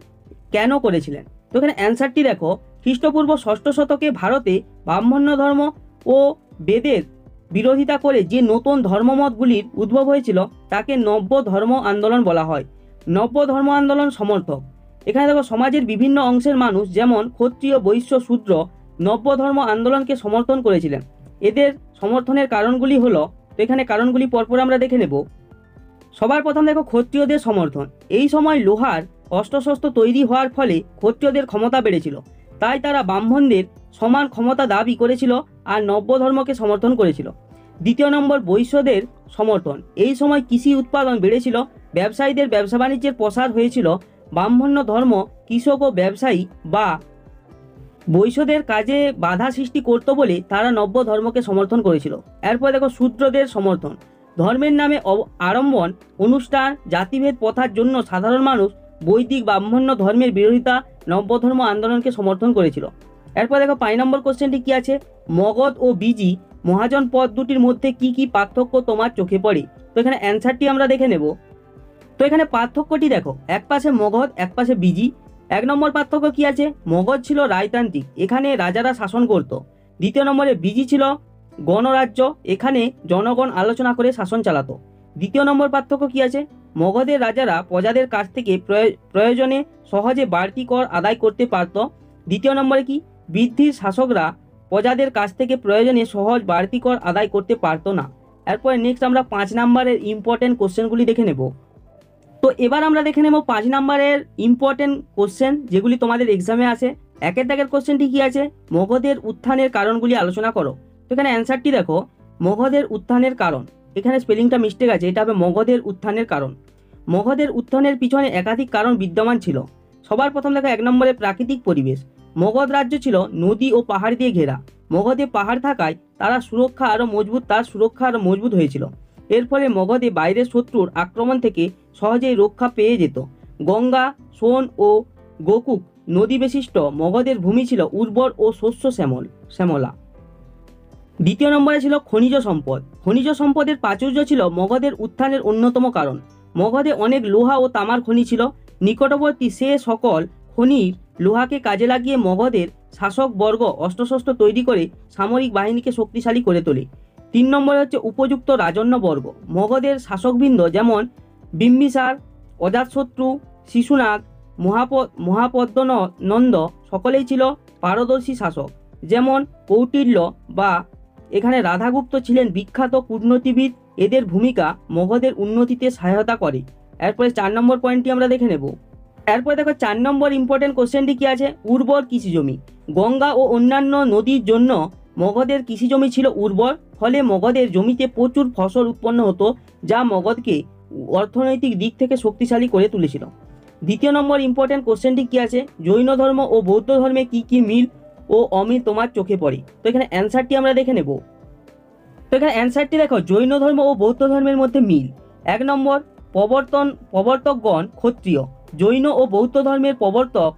[SPEAKER 1] কেন করেছিলেন? তো এখানে অ্যান্সারটি দেখো, খ্রিস্টপূর্ব ষষ্ঠ শতকে ভারতে ব্রাহ্মণ্য ধর্ম ও বেদের বিরোধিতা করে যে নতুন ধর্মমতগুলির উদ্ভব হয়েছিল তাকে নব্য ধর্ম আন্দোলন বলা হয়। নব্য ধর্ম আন্দোলন সমর্থক, এখানে দেখো সমাজের বিভিন্ন অংশের মানুষ যেমন ক্ষত্রিয়, বৈশ্য, শূদ্র নব্য ধর্ম আন্দোলনকে সমর্থন করেছিলেন। এদের সমর্থনের কারণগুলি হলো, তো এখানে কারণগুলি পরপর আমরা দেখে নেব। সবার প্রথম দেখো ক্ষত্রিয়দের সমর্থন। এই সময় লোহার অস্ত্রশস্ত্র তৈরি হওয়ার ফলে ক্ষত্রিয়দের ক্ষমতা বেড়েছিল, তাই তারা ব্রাহ্মণদের সমান ক্ষমতা দাবি করেছিল আর নব্য ধর্মকে সমর্থন করেছিল। দ্বিতীয় নম্বর, বৈশ্যদের সমর্থন। এই সময় কৃষি উৎপাদন বেড়েছিল, ব্যবসায়ীদের ব্যবসা বাণিজ্যের প্রসার হয়েছিল। ব্রাহ্মণ্য ধর্ম কৃষক ও ব্যবসায়ী বা বৈশ্যদের কাজে বাধা সৃষ্টি করত বলে তারা নব্য ধর্মকে সমর্থন করেছিল। এরপর দেখো শূদ্রদের সমর্থন। ধর্মের নামে আড়ম্বর, অনুষ্ঠান, জাতিভেদ প্রথার জন্য সাধারণ মানুষ বৈদিক ব্রাহ্মণ্য ধর্মের বিরোধিতা নব্য ধর্ম আন্দোলনকে সমর্থন করেছিল। এরপর দেখো 5 নম্বর কোশ্চেনটি কি আছে, মগধ ও বিজি মহাজন পদ দুটির মধ্যে কি কি পার্থক্য তোমার চোখে পড়ে? তো এখানে অ্যান্সারটি আমরা দেখে নেব। তো এখানে পার্থক্যটি দেখো, এক পাশে মগধ, এক পাশে বিজি। 1 নম্বর পার্থক্য কি আছে, মগধ ছিল রাজতান্ত্রিক, এখানে রাজারা শাসন করত। দ্বিতীয় নম্বরে বিজি ছিল গণরাজ্য, এখানে জনগণ আলোচনা করে শাসন চালাতো। দ্বিতীয় নম্বর পার্থক্য কি আছে, মগধের রাজারা প্রজাদের কাছ থেকে প্রয়োজনে সহজে বাড়তি কর আদায় করতে পারত। দ্বিতীয় নম্বরে কি, বৃদ্ধির শাসকরা প্রজাদের কাছ থেকে প্রয়োজনে সহজ বাড়তি কর আদায় করতে পারতো না। এরপরে নেক্সট আমরা 5 নম্বরের ইম্পর্টেন্ট কোশ্চেনগুলি দেখে নেব। তো এবার আমরা দেখে নেব 5 নম্বরের ইম্পর্টেন্ট কোশ্চেন যেগুলি তোমাদের এক্সামে আসে। 1 দাগের কোশ্চেনটি কি আছে, মগধের উত্থানের কারণগুলি আলোচনা করো। তো এখানে অ্যান্সারটি দেখো, মগধের উত্থানের কারণ, এখানে স্পেলিংটা মিস্টেক আছে, এটা হবে মগধের উত্থানের কারণ। মগধের উত্থানের পিছনে একাধিক কারণ বিদ্যমান ছিল। সবার প্রথম দেখো 1 নম্বরে প্রাকৃতিক পরিবেশ। মগধ রাজ্য ছিল নদী ও পাহাড় দিয়ে ঘেরা। মগধে পাহাড় থাকায় তার সুরক্ষা আরও মজবুত হয়েছিল। এর ফলে মগধে বাইরের শত্রুর আক্রমণ থেকে সহজেই রক্ষা পেয়ে যেত। গঙ্গা, সোন ও গোকুক নদী বিশিষ্ট মগধের ভূমি ছিল উর্বর ও শস্য শ্যামলা। দ্বিতীয় নম্বরে ছিল খনিজ সম্পদ। খনিজ সম্পদের প্রাচুর্য ছিল মগধের উত্থানের অন্যতম কারণ। মগধে অনেক লোহা ও তামার খনি ছিল। নিকটবর্তী সে সকল খনির লোহাকে কাজে লাগিয়ে মগধের শাসকবর্গ অস্ত্রশস্ত্র তৈরি করে সামরিক বাহিনীকে শক্তিশালী করে তোলে। 3 নম্বরে হচ্ছে উপযুক্ত রাজন্যবর্গ। মগধের শাসকবৃন্দ যেমন বিম্বিসার, অজাতশত্রু, শিশুনাগ, মহাপদ্মনন্দ সকলেই ছিল পারদর্শী শাসক। যেমন কৌটিল্য বা এখানে রাধাগুপ্ত ছিলেন বিখ্যাত কূটনীতিবিদ। এদের ভূমিকা মগধের উন্নতিতে সহায়তা করে। এরপরে 4 নম্বর পয়েন্টটি আমরা দেখে নেব। এরপরে দেখো 4 নম্বর ইম্পর্টেন্ট কোশ্চেনটি কি আছে, উর্বর কৃষিজমি। গঙ্গা ও অন্যান্য নদীর জন্য মগধের কৃষিজমি ছিল উর্বর, ফলে মগধের জমিতে প্রচুর ফসল উৎপন্ন হতো, যা মগধকে অর্থনৈতিক দিক থেকে শক্তিশালী করে তুলেছিল। দ্বিতীয় নম্বর ইম্পর্টেন্ট কোশ্চেনটি কি আছে, জৈন ধর্ম ও বৌদ্ধ ধর্মে কি কি মিল ও অমিল তোমার চোখে পড়ে? তো এখানে অ্যান্সারটি আমরা দেখে নেব। তো এখানে অ্যান্সারটি দেখো, জৈন ধর্ম ও বৌদ্ধ ধর্মের মধ্যে মিল। 1 নম্বর, প্রবর্তকগণ ক্ষত্রিয়। জৈন ও বৌদ্ধ ধর্মের প্রবর্তক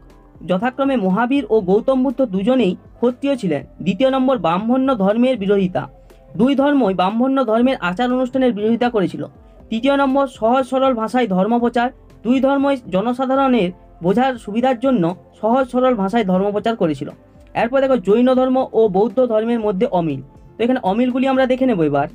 [SPEAKER 1] যথাক্রমে মহাবীর ও গৌতম বুদ্ধ দুজনেই ক্ষত্রিয় ছিলেন। দ্বিতীয় নম্বর, ব্রাহ্মণ্য ধর্মের বিরোধিতা। দুই ধর্মই ব্রাহ্মণ্য ধর্মের আচার অনুষ্ঠানের বিরোধিতা করেছিল। তৃতীয় নম্বর, সহজ সরল ভাষায় ধর্মপ্রচার। দুই ধর্মই জনসাধারণের বোঝার সুবিধার জন্য সহজ সরল ভাষায় ধর্মপ্রচার করেছিল। এরপর দেখো জৈন ধর্ম ও বৌদ্ধ ধর্মের মধ্যে অমিল। তো এখানে অমিলগুলি আমরা দেখে নেব এবার।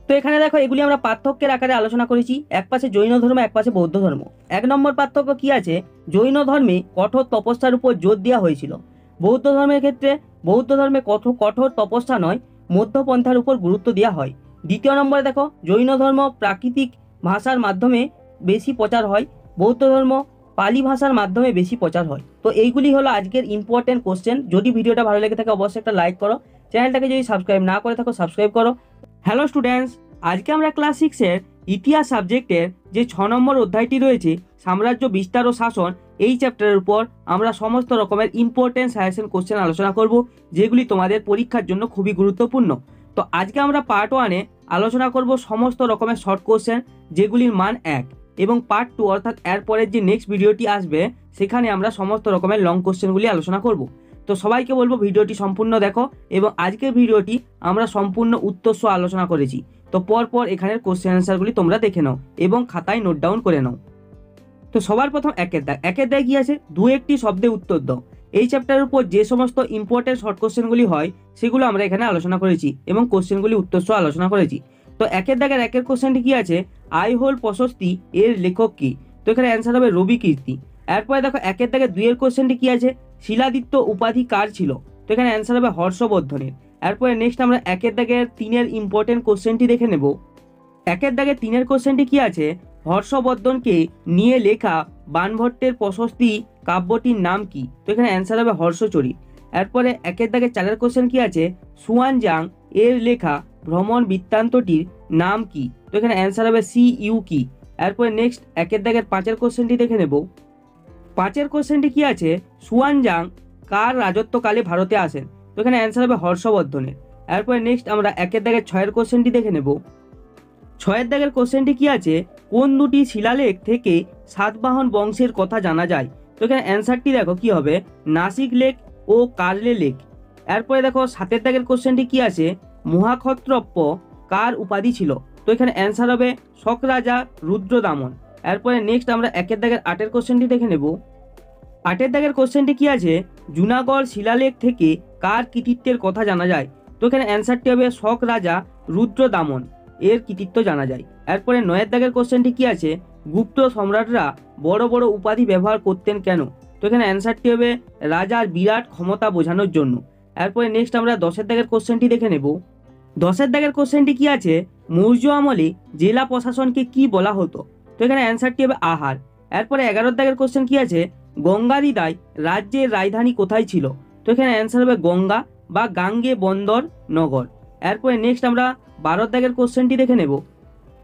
[SPEAKER 1] তো এখানে দেখো এগুলি আমরা পার্থক্যের আকারে আলোচনা করেছি। এক পাশে জৈন ধর্ম, এক পাশে বৌদ্ধ ধর্ম। 1 নম্বর পার্থক্য কি আছে, জৈন ধর্মে কঠোর তপস্যার উপর জোর দেওয়া হয়েছিল। বৌদ্ধ ধর্মের ক্ষেত্রে বৌদ্ধ ধর্মে কঠোর তপস্যা নয়, মধ্যপন্থার উপর গুরুত্ব দেওয়া হয়। দ্বিতীয় নম্বরে দেখো জৈন ধর্ম প্রাকৃতিক ভাষার মাধ্যমে বেশি প্রচার হয়, বৌদ্ধ ধর্ম পালি ভাষার মাধ্যমে বেশি প্রচার হয়। তো এইগুলি হলো আজকের ইম্পর্টেন্ট কোশ্চেন। যদি ভিডিওটা ভালো লেগে থাকে অবশ্যই একটা লাইক করো, চ্যানেলটাকে যদি সাবস্ক্রাইব না করে থাকো সাবস্ক্রাইব করো। হ্যালো স্টুডেন্টস, আজকে আমরা ক্লাস 6-এর ইতিহাস সাবজেক্টের যে 6 নম্বর অধ্যায়টি রয়েছে সাম্রাজ্য বিস্তার ও শাসন, এই চ্যাপ্টারের উপর আমরা সমস্ত রকমের ইম্পর্টেন্ট সাজেশন কোশ্চেন আলোচনা করব, যেগুলি তোমাদের পরীক্ষার জন্য খুবই গুরুত্বপূর্ণ। তো আজকে আমরা পার্ট 1-এ আলোচনা করব সমস্ত রকমের শর্ট কোশ্চেন যেগুলির মান 1, এবং পার্ট 2 অর্থাৎ এরপরের যে নেক্সট ভিডিওটি আসবে সেখানে আমরা সমস্ত রকমের লং কোশ্চেনগুলি আলোচনা করব। তো সবাইকে বলবো ভিডিওটি সম্পূর্ণ দেখো, এবং আজকের ভিডিওটি আমরা সম্পূর্ণ উত্তর সহ আলোচনা করেছি। তো পরপর এখানের কোশ্চেন অ্যান্সারগুলি তোমরা দেখে নাও এবং খাতায় নোট ডাউন করে নাও। তো সবার প্রথম একের দায় কি আছে, দু একটি শব্দে উত্তর দাও। এই চ্যাপ্টারের উপর যে সমস্ত ইম্পর্টেন্ট শর্ট কোশ্চেনগুলি হয় সেগুলো আমরা এখানে আলোচনা করেছি এবং কোশ্চেনগুলি উত্তর সহ আলোচনা করেছি। তো একের দাগের একের কোশ্চেনটি কি আছে, আই হোল প্রশস্তি এর লেখক কি? তো এখানে অ্যান্সার হবে রবি কীর্তি। এরপরে দেখো একের দাগের দুইয়ের কোশ্চেনটি কি আছে, শিলাদিত্য উপাধি কার ছিল? তো এখানে অ্যান্সার হবে হর্ষবর্ধনের। এরপরে নেক্সট আমরা একের দাগের তিনের ইম্পর্টেন্ট কোশ্চেনটি দেখে নেব। একের দাগের তিনের কোশ্চেনটি কি আছে, হর্ষবর্ধনকে নিয়ে লেখা বাণভট্টের প্রশস্তি কাব্যটির নাম কি? তো এখানে অ্যান্সার হবে হর্ষচরিত। এরপরে একের দাগের চারের কোশ্চেন কি আছে, সুয়ানজাং এর লেখা ভ্রমণ বৃত্তান্তটির নাম কি? তো এখানে অ্যান্সার হবে সি ইউ কি। এরপরে নেক্সট একের দাগের পাঁচের কোশ্চেনটি দেখে নেব। পাঁচের কোশ্চেনটি কি আছে, সুয়ানজাং কার রাজত্বকালে ভারতে আসেন? তো এখানে অ্যান্সার হবে হর্ষবর্ধনের। এরপরে নেক্সট আমরা একের দাগের ছয়ের কোশ্চেনটি দেখে নেব। ছয়ের দাগের কোশ্চেনটি কি আছে, কোন দুটি শিলালেখ থেকে সাতবাহন বংশের কথা জানা যায়? তো এখানে অ্যান্সারটি দেখো কি হবে, নাসিক লেক ও কার্লে লেক। এরপরে দেখো সাতের দাগের কোশ্চেনটি কি আছে, মহাক্ষত্রপ্প কার উপাধি ছিল? তো এখানে অ্যান্সার হবে শক রাজা রুদ্রদামন। এরপরে নেক্সট আমরা একের দাগের আটের কোশ্চেনটি দেখে নেব। আটের দাগের কোশ্চেনটি কি আছে, জুনাগড় শিলালেখ থেকে কার কৃতিত্বের কথা জানা যায়? তো এখানে অ্যান্সারটি হবে শক রাজা রুদ্রদামন এর কৃতিত্ব জানা যায়। এরপরে নয়ের দাগের কোশ্চেনটি কি আছে, গুপ্ত সম্রাটরা বড় বড় উপাধি ব্যবহার করতেন কেন? তো এখানে অ্যান্সারটি হবে রাজার বিরাট ক্ষমতা বোঝানোর জন্য। এরপরে নেক্সট আমরা দশের দাগের কোশ্চেনটি দেখে নেব। দশের দাগের কোশ্চেনটি কি আছে, মৌর্য আমলে জেলা প্রশাসনকে কি বলা হতো? তো এখানে অ্যান্সারটি হবে আহার। এরপরে 11 দাগের কোশ্চেন কি আছে, গঙ্গাদিদায় রাজ্যের রাজধানী কোথায় ছিল? তো এখানে অ্যান্সার হবে গঙ্গা বা গাঙ্গে বন্দর নগর। এরপরে নেক্সট আমরা 12 দাগের কোশ্চেনটি দেখে নেব।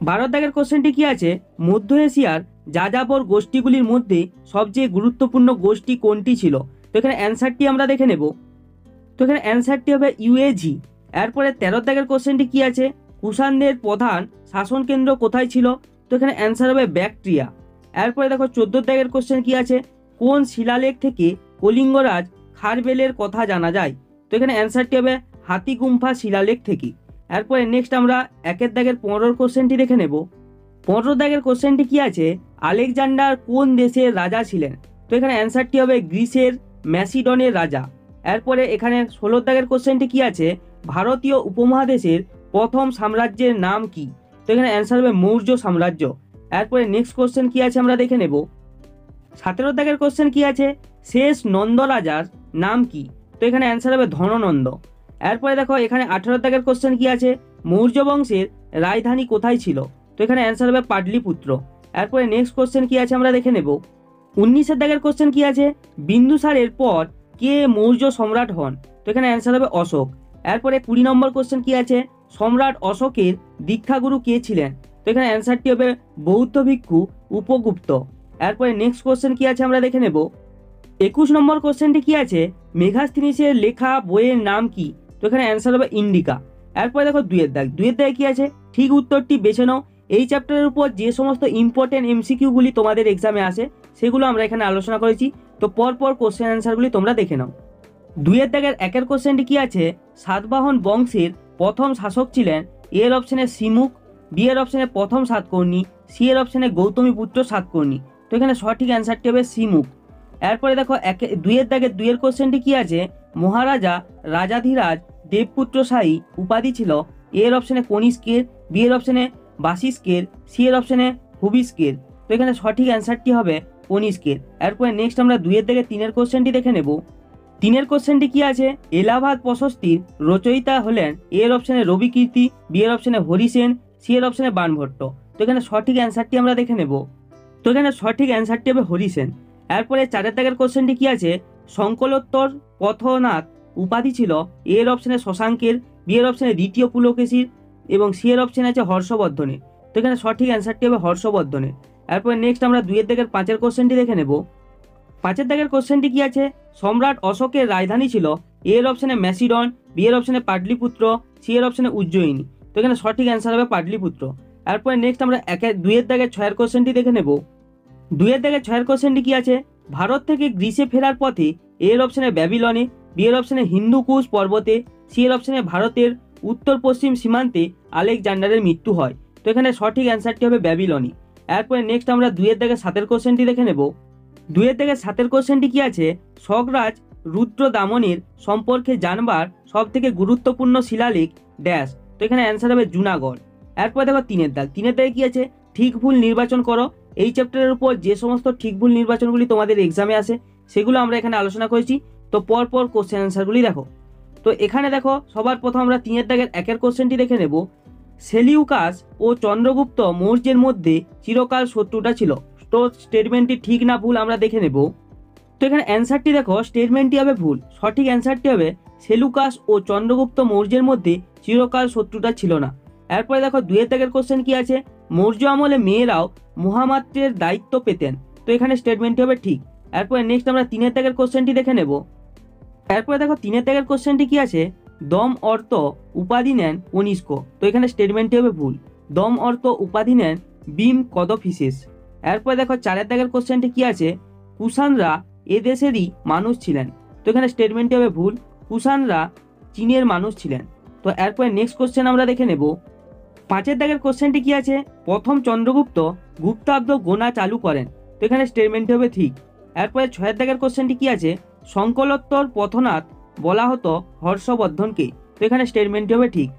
[SPEAKER 1] 12 দাগের কোশ্চেনটি কি আছে, মধ্য এশিয়ার যাযাবর গোষ্ঠীগুলির মধ্যে সবচেয়ে গুরুত্বপূর্ণ গোষ্ঠী কোনটি ছিল? তো এখানে অ্যান্সারটি আমরা দেখে নেব। তো এখানে অ্যান্সারটি হবে ইউএঝি। এরপরে 13 দাগের কোশ্চেনটি কি আছে, কুষাণদের প্রধান শাসন কেন্দ্র কোথায় ছিল? তো এখানে অ্যান্সার হবে ব্যাকট্রিয়া। এরপরে দেখো 14 দাগের কোশ্চেন কি আছে, কোন শিলালেখ থেকে কলিঙ্গরাজ খারবেলের কথা জানা যায়? তো এখানে অ্যান্সারটি হবে হাতিগুম্ফা শিলালেখ থেকে। এরপরে নেক্সট আমরা একের দাগের 15 কোশ্চেনটি দেখে নেব। 15 দাগের কোশ্চেনটি কি আছে, আলেকজান্ডার কোন দেশের রাজা ছিলেন? তো এখানে অ্যান্সারটি হবে গ্রিসের ম্যাসিডনের রাজা। এরপরে এখানে 16 দাগের কোশ্চেনটি কি আছে, ভারতীয় উপমহাদেশের প্রথম সাম্রাজ্যের নাম কি? তো এখানে অ্যান্সার হবে মৌর্য সাম্রাজ্য। এরপরে নেক্সট কোশ্চেন কি আছে আমরা দেখে নেব। 17 দাগের কোশ্চেন কি আছে, শেষ নন্দ রাজার নাম কি? তো এখানে অ্যান্সার হবে ধননন্দ। এরপরে দেখো এখানে 18 দাগের কোশ্চেন কি আছে, মৌর্য বংশের রাজধানী কোথায় ছিল? তো এখানে অ্যান্সার হবে পাটলিপুত্র। এরপরে নেক্সট কোশ্চেন কি আছে আমরা দেখে নেব। 19 দাগের কোশ্চেন কি আছে, বিন্দুসারের পর কে মৌর্য সম্রাট হন? তো এখানে অ্যান্সার হবে অশোক। এরপরে 20 নম্বর কোশ্চেন কি আছে, সম্রাট অশোকের দীক্ষাগুরু কে ছিলেন? তো এখানে অ্যান্সারটি হবে বৌদ্ধ ভিক্ষু উপগুপ্ত। এরপরে নেক্সট কোশ্চেন কি আছে আমরা দেখে নেব। 21 নম্বর কোশ্চেনটি কি আছে, মেঘাস্তিনিসের লেখা বইয়ের নাম কি? তো এখানে অ্যান্সার হবে ইন্ডিকা। এরপরে দেখো দুইয়ের দাগে কি আছে, ঠিক উত্তরটি বেছে নাও। এই চ্যাপ্টারের উপর যে সমস্ত ইম্পর্টেন্ট এমসিকিউগুলি তোমাদের এক্সামে আসে সেগুলো আমরা এখানে আলোচনা করেছি। তো পরপর কোশ্চেন অ্যান্সারগুলি তোমরা দেখে নাও। দুইয়ের দাগের একের কোশ্চেনটি কি আছে, সাতবাহন বংশের প্রথম শাসক ছিলেন? এর অপশনে সিমুখ, বি এর অপশনে প্রথম সাতকর্ণী, সি এর অপশনে গৌতমীপুত্র সাতকর্ণী। তো এখানে সঠিক অ্যান্সারটি হবে সিমুখ। এরপরে দেখো দুইয়ের দাগের দুইয়ের কোশ্চেনটি কি আছে, মহারাজা রাজাধিরাজ দেবপুত্র শাহী উপাধি ছিল? এর অপশনে কনিষ্কের, বি এর অপশনে বাসিষ্কের, সি এর অপশনে হুবিষ্কের। তো এখানে সঠিক অ্যান্সারটি হবে কনিষ্কের। এরপরে নেক্সট আমরা দুইয়ের দাগের তিনের কোশ্চেনটি দেখে নেব। তিনের কোশ্চেনটি কি আছে, এলাহাবাদ প্রশস্তির রচয়িতা হলেন? এর অপশনে রবি কীর্তি, বি এর অপশনে হরিসেন, সি এর অপশনে বাণভট্ট। তো এখানে সঠিক অ্যান্সারটি আমরা দেখে নেব। তো এখানে সঠিক অ্যান্সারটি হবে হরিসেন। এরপরে চারের দাগের কোশ্চেনটি কি আছে, সংকলোত্তর পথনাথ উপাধি ছিল? এর অপশনে শশাঙ্কের, বি এর অপশনে দ্বিতীয় পুলকেশীর এবং সি এর অপশনে আছে হর্ষবর্ধনের। তো এখানে সঠিক অ্যান্সারটি হবে হর্ষবর্ধনের। এরপরে নেক্সট আমরা দুইয়ের দাগের পাঁচের কোশ্চেনটি দেখে নেব। পাঁচের দাগের কোশ্চেনটি কি আছে, সম্রাট অশোকের রাজধানী ছিল? এর অপশনে ম্যাসিডন, বি এর অপশনে পাটলিপুত্র, সি এর অপশনে উজ্জয়িনী। তো এখানে সঠিক অ্যান্সার হবে পাটলিপুত্র। এরপরে নেক্সট আমরা দুইয়ের দাগের ছয়ের কোশ্চেনটি দেখে নেব। দুইয়ের দাগের ছয়ের কোশ্চেনটি কি আছে, ভারত থেকে গ্রিসে ফেরার পথে? এর অপশনে ব্যাবিলনে, বি এর অপশনে হিন্দুকুশ পর্বতে, সি এর অপশনে ভারতের উত্তর পশ্চিম সীমান্তে আলেকজান্ডারের মৃত্যু হয়। তো এখানে সঠিক অ্যান্সারটি হবে ব্যাবিলনি। এরপরে নেক্সট আমরা 2-7 কোশ্চেনটি দেখে নেব। 2-7 কোশ্চেনটি কি আছে, শকরাজ রুদ্রদামনের সম্পর্কে জানবার সব থেকে গুরুত্বপূর্ণ শিলালেখ ড্যাশ। তো এখানে অ্যান্সার হবে জুনাগড়। এরপরে দেখো 3-এর দাগে কি আছে, ঠিক ভুল নির্বাচন করো। এই চ্যাপ্টারের উপর যে সমস্ত ঠিক ভুল নির্বাচনগুলি তোমাদের এক্সামে আসে সেগুলো আমরা এখানে আলোচনা করেছি। তো পরপর কোশ্চেন অ্যান্সারগুলি দেখো। তো এখানে দেখো সবার প্রথম আমরা 3-এর দাগের 1 কোশ্চেনটি দেখে নেব। সেলিউকাস ও চন্দ্রগুপ্ত মৌর্যের মধ্যে চিরকাল শত্রুতা ছিল। তো স্টেটমেন্টটি ঠিক না ভুল আমরা দেখে নেব। তো এখানে অ্যান্সারটি দেখো, স্টেটমেন্টটি হবে ভুল। সঠিক অ্যান্সারটি হবে সেলুকাস ও চন্দ্রগুপ্ত মৌর্যের মধ্যে চিরকাল শত্রুতা ছিল না। এরপরে দেখো 2-এর দাগের কোশ্চেন কি আছে, মৌর্য আমলে মেয়েরাও মহামাত্রের দায়িত্ব পেতেন। তো এখানে স্টেটমেন্টটি হবে ঠিক। এরপরে নেক্সট আমরা 3-এর দাগের কোশ্চেনটি দেখে নেব। এরপরে দেখো 3-এর দাগের কোশ্চেনটি কি আছে, দম অর্থ উপাধি নেন কনিষ্ক। তো এখানে স্টেটমেন্টটি হবে ভুল। দম অর্থ উপাধি নেন বিম কদফিসেস। এরপরে দেখো 4-এর দাগের কোশ্চেনটি কি আছে, কুষাণরা এদেশেরই মানুষ ছিলেন। তো এখানে স্টেটমেন্টটি হবে ভুল। কুষাণরা চীনের মানুষ ছিলেন। তো এরপরে নেক্সট কোশ্চেন আমরা দেখে নেব। 5-এর দাগের কোশ্চেনটি কি আছে, প্রথম চন্দ্রগুপ্ত গুপ্তাব্দ গোনা চালু করেন। তো এখানে স্টেটমেন্টটি হবে ঠিক। এরপরে 6-এর দাগের কোশ্চেনটি কি আছে, সংকলোত্তর পথনাথ বলা হতো হর্ষবর্ধনকে। তো এখানে স্টেটমেন্টটি হবে ঠিক।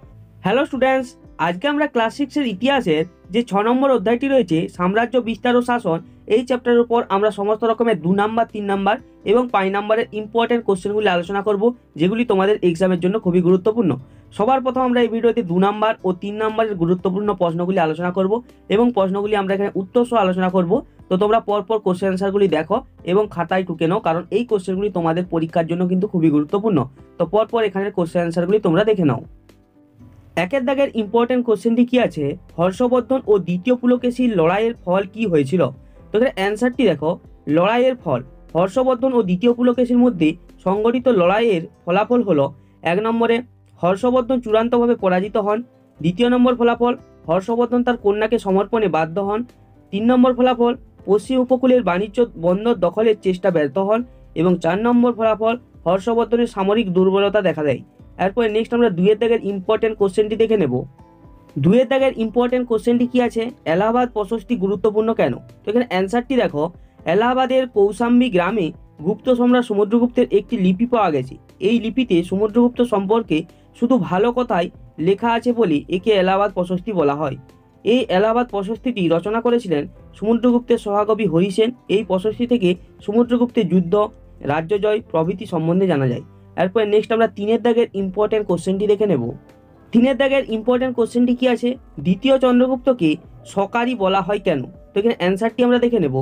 [SPEAKER 1] হ্যালো স্টুডেন্টস, আজকে আমরা ক্লাস 6-এর ইতিহাসের যে 6 নম্বর অধ্যায়টি রয়েছে সাম্রাজ্য বিস্তার ও শাসন, এই চ্যাপ্টারের উপর আমরা সমস্ত রকমের 2 নাম্বার, 3 নাম্বার এবং 5 নাম্বারের ইম্পর্টেন্ট কোশ্চেনগুলি আলোচনা করব, যেগুলি তোমাদের এক্সামের জন্য খুবই গুরুত্বপূর্ণ। সবার প্রথম আমরা এই ভিডিওতে 2 নাম্বার ও 3 নাম্বারের গুরুত্বপূর্ণ প্রশ্নগুলি আলোচনা করব এবং প্রশ্নগুলি আমরা এখানে উত্তর সহ আলোচনা করব। তো তোমরা পরপর কোশ্চেন অ্যান্সারগুলি দেখো এবং খাতায় টুকে নাও, কারণ এই কোশ্চেনগুলি তোমাদের পরীক্ষার জন্য কিন্তু খুবই গুরুত্বপূর্ণ। তো পরপর এখানের কোশ্চেন অ্যান্সারগুলি তোমরা দেখে নাও। 1-এর দাগের ইম্পর্টেন্ট কোশ্চেনটি কি আছে, হর্ষবর্ধন ও দ্বিতীয় পুলকেশীর লড়াইয়ের ফল কি হয়েছিল। তো এখানে অ্যান্সারটি দেখো, লড়াইয়ের ফল, হর্ষবর্ধন ও দ্বিতীয় পুলকেশীর মধ্যে সংগঠিত লড়াইয়ের ফলাফল হলো 1 নম্বরে হর্ষবর্ধন চূড়ান্তভাবে পরাজিত হন। 2য় নম্বর ফলাফল, হর্ষবর্ধন তার কন্যাকে সমর্পণে বাধ্য হন। 3 নম্বর ফলাফল, পশ্চিম উপকূলের বাণিজ্য বন্দর দখলের চেষ্টা ব্যর্থ হন। এবং 4 নম্বর ফলাফল, হর্ষবর্ধনের সামরিক দুর্বলতা দেখা দেয়। এরপরে নেক্সট আমরা 2-এর দাগের ইম্পর্টেন্ট কোশ্চেনটি দেখে নেব। 2-এর দাগের ইম্পর্টেন্ট কোশ্চেনটি কি আছে, এলাহাবাদ প্রশস্তি গুরুত্বপূর্ণ কেন। তো এখানে অ্যান্সারটি দেখো, এলাহাবাদের কৌশাম্বী গ্রামে গুপ্ত সম্রাট সমুদ্রগুপ্তের একটি লিপি পাওয়া গেছে। এই লিপিতে সমুদ্রগুপ্ত সম্পর্কে শুধু ভালো কথাই লেখা আছে বলে একে এলাহাবাদ প্রশস্তি বলা হয়। এই এলাহাবাদ প্রশস্তিটি রচনা করেছিলেন সমুদ্রগুপ্তের সহকবি হরিসেন। এই প্রশস্তি থেকে সমুদ্রগুপ্তের যুদ্ধ, রাজ্য জয় প্রভৃতি সম্বন্ধে জানা যায়। এরপরে নেক্সট আমরা 3-এর দাগের ইম্পর্টেন্ট কোশ্চেনটি দেখে নেব। 3-এর দাগের ইম্পর্টেন্ট কোশ্চেনটি কি আছে, দ্বিতীয় চন্দ্রগুপ্তকে সকারি বলা হয় কেন। তো এখানে অ্যান্সারটি আমরা দেখে নেব।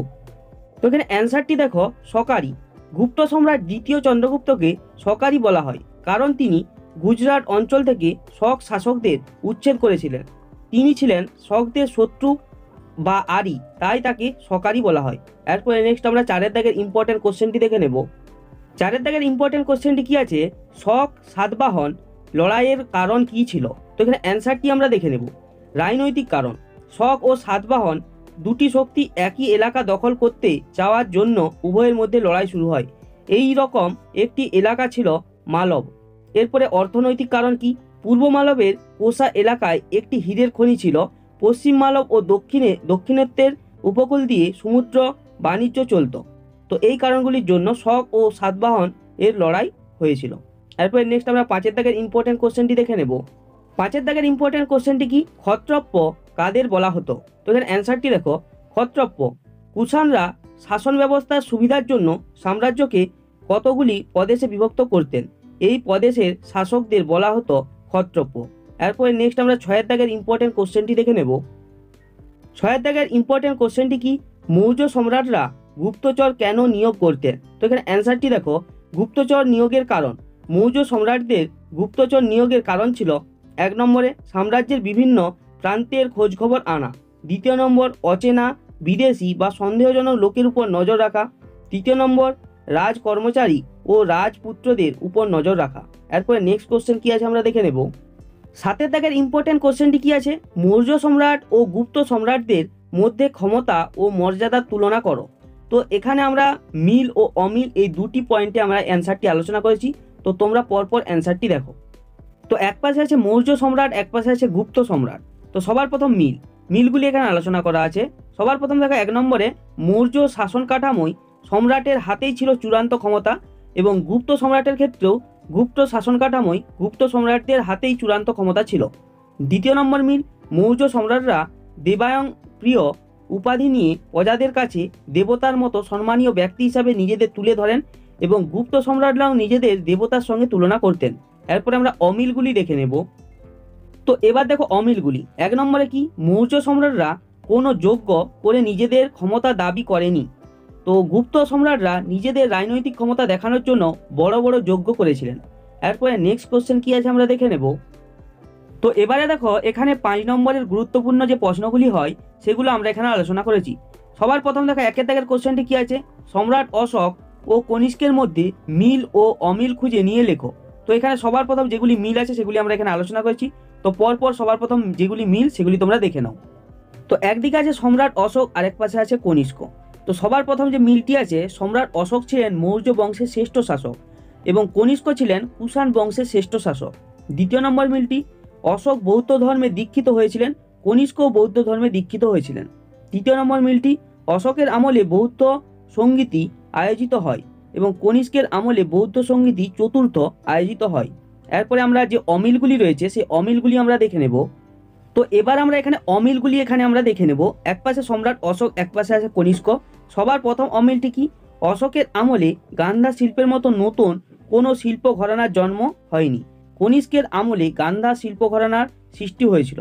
[SPEAKER 1] তো এখানে অ্যান্সারটি দেখো, সকারি, গুপ্ত সম্রাট দ্বিতীয় চন্দ্রগুপ্তকে সকারি বলা হয় কারণ তিনি গুজরাট অঞ্চল থেকে শক শাসকদের উচ্ছেদ করেছিলেন। তিনি ছিলেন শকদের শত্রু বা আরি, তাই তাকে সকারি বলা হয়। এরপরে নেক্সট আমরা 4-এর দাগের ইম্পর্টেন্ট কোশ্চেনটি দেখে নেব। 4-এর দাগের ইম্পর্টেন্ট কোশ্চেনটি কি আছে, শক সাতবাহন লড়াইয়ের কারণ কি ছিল। তো এখানে অ্যান্সারটি আমরা দেখে নেব। রাজনৈতিক কারণ, শক ও সাতবাহন দুটি শক্তি একই এলাকা দখল করতে চাওয়ার জন্য উভয়ের মধ্যে লড়াই শুরু হয়। এই রকম একটি এলাকা ছিল মালব। এরপরে অর্থনৈতিক কারণ কি, পূর্ব মালবের কোষা এলাকায় একটি হীরের খনি ছিল। পশ্চিম মালব ও দক্ষিণেত্বের উপকূল দিয়ে সমুদ্র বাণিজ্য চলত। তো এই কারণগুলির জন্য শক ও সাতবাহন এর লড়াই হয়েছিল। এরপরে নেক্সট আমরা 5-এর দাগের ইম্পর্টেন্ট কোশ্চেনটি দেখে নেব। 5-এর দাগের ইম্পর্টেন্ট কোশ্চেনটি কি, ক্ষত্রপ্য কাদের বলা হতো। তো এখানে অ্যান্সারটি দেখো, ক্ষত্রপ্য, কুষাণরা শাসন ব্যবস্থার সুবিধার জন্য সাম্রাজ্যকে কতগুলি প্রদেশে বিভক্ত করতেন। এই প্রদেশের শাসকদের বলা হতো ক্ষত্রপ্য। এরপরে নেক্সট আমরা 6-এর দাগের ইম্পর্টেন্ট কোশ্চেনটি দেখে নেব। 6-এর দাগের ইম্পর্টেন্ট কোশ্চেনটি কি, মৌর্য সম্রাটরা গুপ্তচর কেন নিয়োগ করতেন। তো এখানে অ্যান্সারটি দেখো, গুপ্তচর নিয়োগের কারণ, মৌর্য সম্রাটদের গুপ্তচর নিয়োগের কারণ ছিল 1 নম্বরে সাম্রাজ্যের বিভিন্ন প্রান্তের খোঁজখবর আনা। 2য় নম্বর, অচেনা বিদেশি বা সন্দেহজনক লোকের উপর নজর রাখা। 3য় নম্বর, রাজ কর্মচারী ও রাজপুত্রদের উপর নজর রাখা। এরপরে নেক্সট কোশ্চেন কি আছে আমরা দেখে নেব। 7-এর দাগের ইম্পর্টেন্ট কোশ্চেনটি কি আছে, মৌর্য সম্রাট ও গুপ্ত সম্রাটদের মধ্যে ক্ষমতা ও মর্যাদার তুলনা করো। তো এখানে আমরা মিল ও অমিল এই দুটি পয়েন্টে আমরা অ্যান্সারটি আলোচনা করেছি। তো তোমরা পরপর অ্যান্সারটি দেখো। তো এক পাশে আছে মৌর্য সম্রাট, এক পাশে আছে গুপ্ত সম্রাট। তো সবার প্রথম মিলগুলি এখানে আলোচনা করা আছে। সবার প্রথম দেখো 1 নম্বরে মৌর্য শাসন কাঠামোয় সম্রাটের হাতেই ছিল চূড়ান্ত ক্ষমতা, এবং গুপ্ত সম্রাটের ক্ষেত্রেও গুপ্ত শাসন কাঠামোয় গুপ্ত সম্রাটদের হাতেই চূড়ান্ত ক্ষমতা ছিল। 2 নম্বর মিল, মৌর্য সম্রাটরা দেবায়ং প্রিয় উপাধি নিয়ে প্রজাদের কাছে দেবতার মতো সম্মানীয় ব্যক্তি হিসাবে নিজেদের তুলে ধরেন, এবং গুপ্ত সম্রাটরাও নিজেদের দেবতার সঙ্গে তুলনা করতেন। এরপরে আমরা অমিলগুলি দেখে নেব। তো এবার দেখো অমিলগুলি। 1 নম্বরে কি, মৌর্য সম্রাটরা কোনো যজ্ঞ করে নিজেদের ক্ষমতা দাবি করেনি। তো গুপ্ত সম্রাটরা নিজেদের রাজনৈতিক ক্ষমতা দেখানোর জন্য বড় বড় যজ্ঞ করেছিলেন। এরপরে নেক্সট কোশ্চেন কি আছে আমরা দেখে নেব। তো এবারে দেখো এখানে 5 নম্বরের গুরুত্বপূর্ণ যে প্রশ্নগুলি হয় সেগুলো আমরা এখানে আলোচনা করেছি। সবার প্রথম দেখো 1 দাগের কোশ্চেনটি কি আছে, সম্রাট অশোক ও কনিষ্কের মধ্যে মিল ও অমিল খুঁজে নিয়ে লেখো। তো এখানে সবার প্রথম যেগুলি মিল আছে সেগুলি আমরা এখানে আলোচনা করেছি। তো পরপর সবার প্রথম যেগুলি মিল সেগুলি তোমরা দেখে নাও। তো একদিকে আছে সম্রাট অশোক, আরেক পাশে আছে কনিষ্ক। তো সবার প্রথম যে মিলটি আছে, সম্রাট অশোক ছিলেন মৌর্য বংশের শ্রেষ্ঠ শাসক এবং কনিষ্ক ছিলেন কুষাণ বংশের শ্রেষ্ঠ শাসক। 2 নম্বর মিলটি, অশোক বৌদ্ধ ধর্মে দীক্ষিত হয়েছিলেন, কনিষ্কও বৌদ্ধ ধর্মে দীক্ষিত হয়েছিলেন। 3 নম্বর মিলটি, অশোকের আমলে বৌদ্ধ সঙ্গীতি আয়োজিত হয় এবং কনিষ্কের আমলে বৌদ্ধ সঙ্গীতি চতুর্থ আয়োজিত হয়। এরপরে আমরা যে অমিলগুলি রয়েছে সেই অমিলগুলি আমরা দেখে নেব। তো এবার আমরা এখানে অমিলগুলি আমরা দেখে নেব। এক পাশে সম্রাট অশোক, এক পাশে আছে কনিষ্ক। সবার প্রথম অমিলটি কি, অশোকের আমলে গান্ধা শিল্পের মতো নতুন কোনো শিল্প ঘরানার জন্ম হয়নি, কনিষ্কের আমলে গান্ধা শিল্প ঘরানার সৃষ্টি হয়েছিল।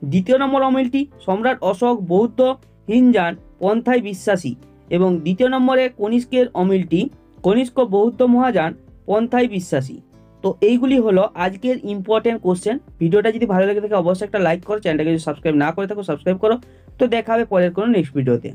[SPEAKER 1] 2 নম্বর অমিলটি, সম্রাট অশোক বৌদ্ধ হিনজান পন্থায় বিশ্বাসী, এবং 2 নম্বরে কনিষ্কের অমিলটি, কনিষ্ক বৌদ্ধ মহাযান পন্থায় বিশ্বাসী। তো এইগুলি হলো আজকের ইম্পর্টেন্ট কোশ্চেন। ভিডিওটা যদি ভালো লেগে থাকে অবশ্যই একটা লাইক করো, চ্যানেলটাকে যদি সাবস্ক্রাইব না করে থাকো সাবস্ক্রাইব করো। তো দেখা হবে পরের কোনো নেক্সট ভিডিওতে।